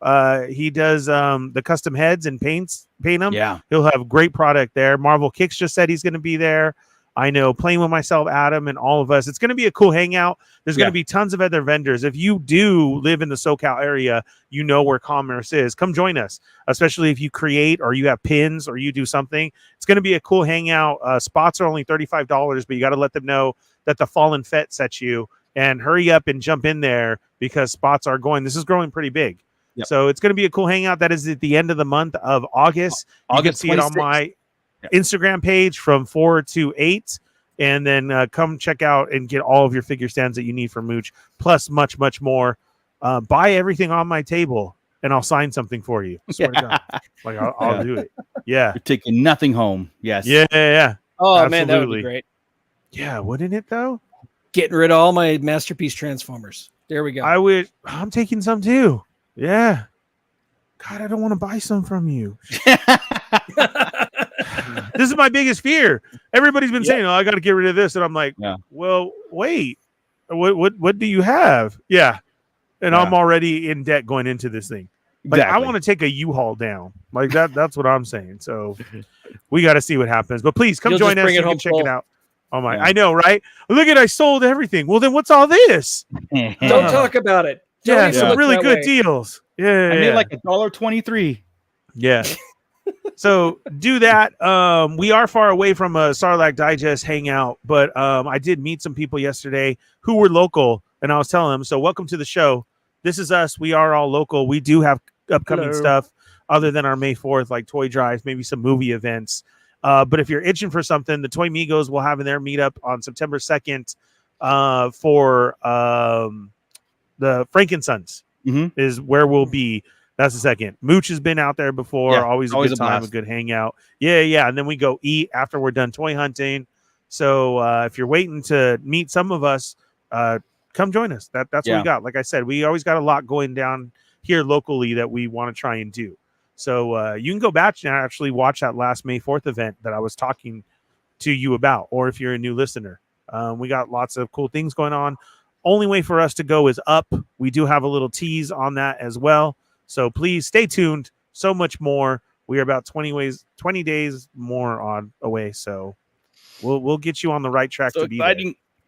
He does the custom heads and paint them. Yeah, he'll have great product there. Marvel Kicks just said he's going to be there. I know, Playing With Myself, Adam, and all of us. It's going to be a cool hangout. There's going to be tons of other vendors. If you do live in the SoCal area, you know where Commerce is. Come join us, especially if you create or you have pins or you do something. It's going to be a cool hangout. Spots are only $35, but you got to let them know that the Fallen Fett sets you. And hurry up and jump in there because spots are going. This is growing pretty big. Yep. So it's going to be a cool hangout. That is at the end of the month of August. You can see 26th. It on my Instagram page from 4 to 8. And then come check out and get all of your figure stands that you need for Mooch, plus much, much more. Buy everything on my table and I'll sign something for you. I swear to God. Like I'll do it. Yeah. You're taking nothing home. Yes. Yeah. Oh, absolutely. man, that would be great. Yeah, wouldn't it though? Getting rid of all my Masterpiece Transformers. There we go. I'm taking some too. Yeah. God, I don't want to buy some from you. This is my biggest fear. Everybody's been saying, "Oh, I got to get rid of this," and I'm like, "Well, wait. What do you have?" Yeah, and I'm already in debt going into this thing. Like, I want to take a U-Haul down. Like that. That's what I'm saying. So we got to see what happens. But please come join us. You can check it out. Oh my! I know, right? Look at I sold everything. Well, then what's all this? Don't talk about it. Some really good deals. Yeah, I made like $1.23. Yeah. So do that. We are far away from a Sarlacc Digest hangout, but I did meet some people yesterday who were local, and I was telling them, so welcome to the show. This is us. We are all local. We do have upcoming stuff other than our May 4th, like toy drives, maybe some movie events. But if you're itching for something, the Toy Migos will have in their meetup on September 2nd for the Frankensons is where we'll be. That's the second. Mooch has been out there before. Always a good time, a good hangout. Yeah. And then we go eat after we're done toy hunting. So if you're waiting to meet some of us, come join us. That's what we got. Like I said, we always got a lot going down here locally that we want to try and do. So you can go back and actually watch that last May 4th event that I was talking to you about, or if you're a new listener. We got lots of cool things going on. Only way for us to go is up. We do have a little tease on that as well. So please stay tuned. So much more. We are about 20 days more away. So we'll get you on the right track to be there.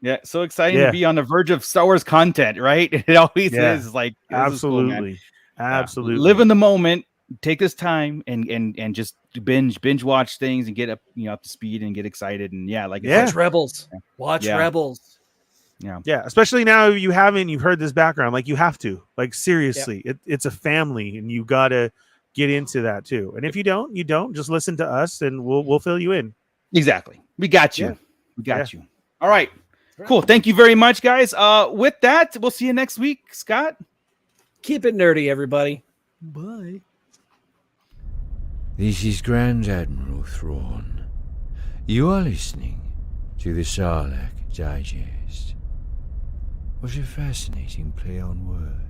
Yeah, so exciting to be on the verge of Star Wars content, right? It always is. Like, absolutely, is cool, absolutely. Live in the moment. Take this time and just binge watch things and get up up to speed and get excited and watch Rebels. Watch Rebels. Yeah, especially now you've heard this background, like you have to, like seriously, it's a family and you got to get into that too. And if you don't, just listen to us and we'll fill you in. Exactly. We got you. We got you. All right. Cool. Thank you very much, guys. With that, we'll see you next week. Scott, keep it nerdy, everybody. Bye. This is Grand Admiral Thrawn. You are listening to the Sarlacc Digest. What a fascinating play on words.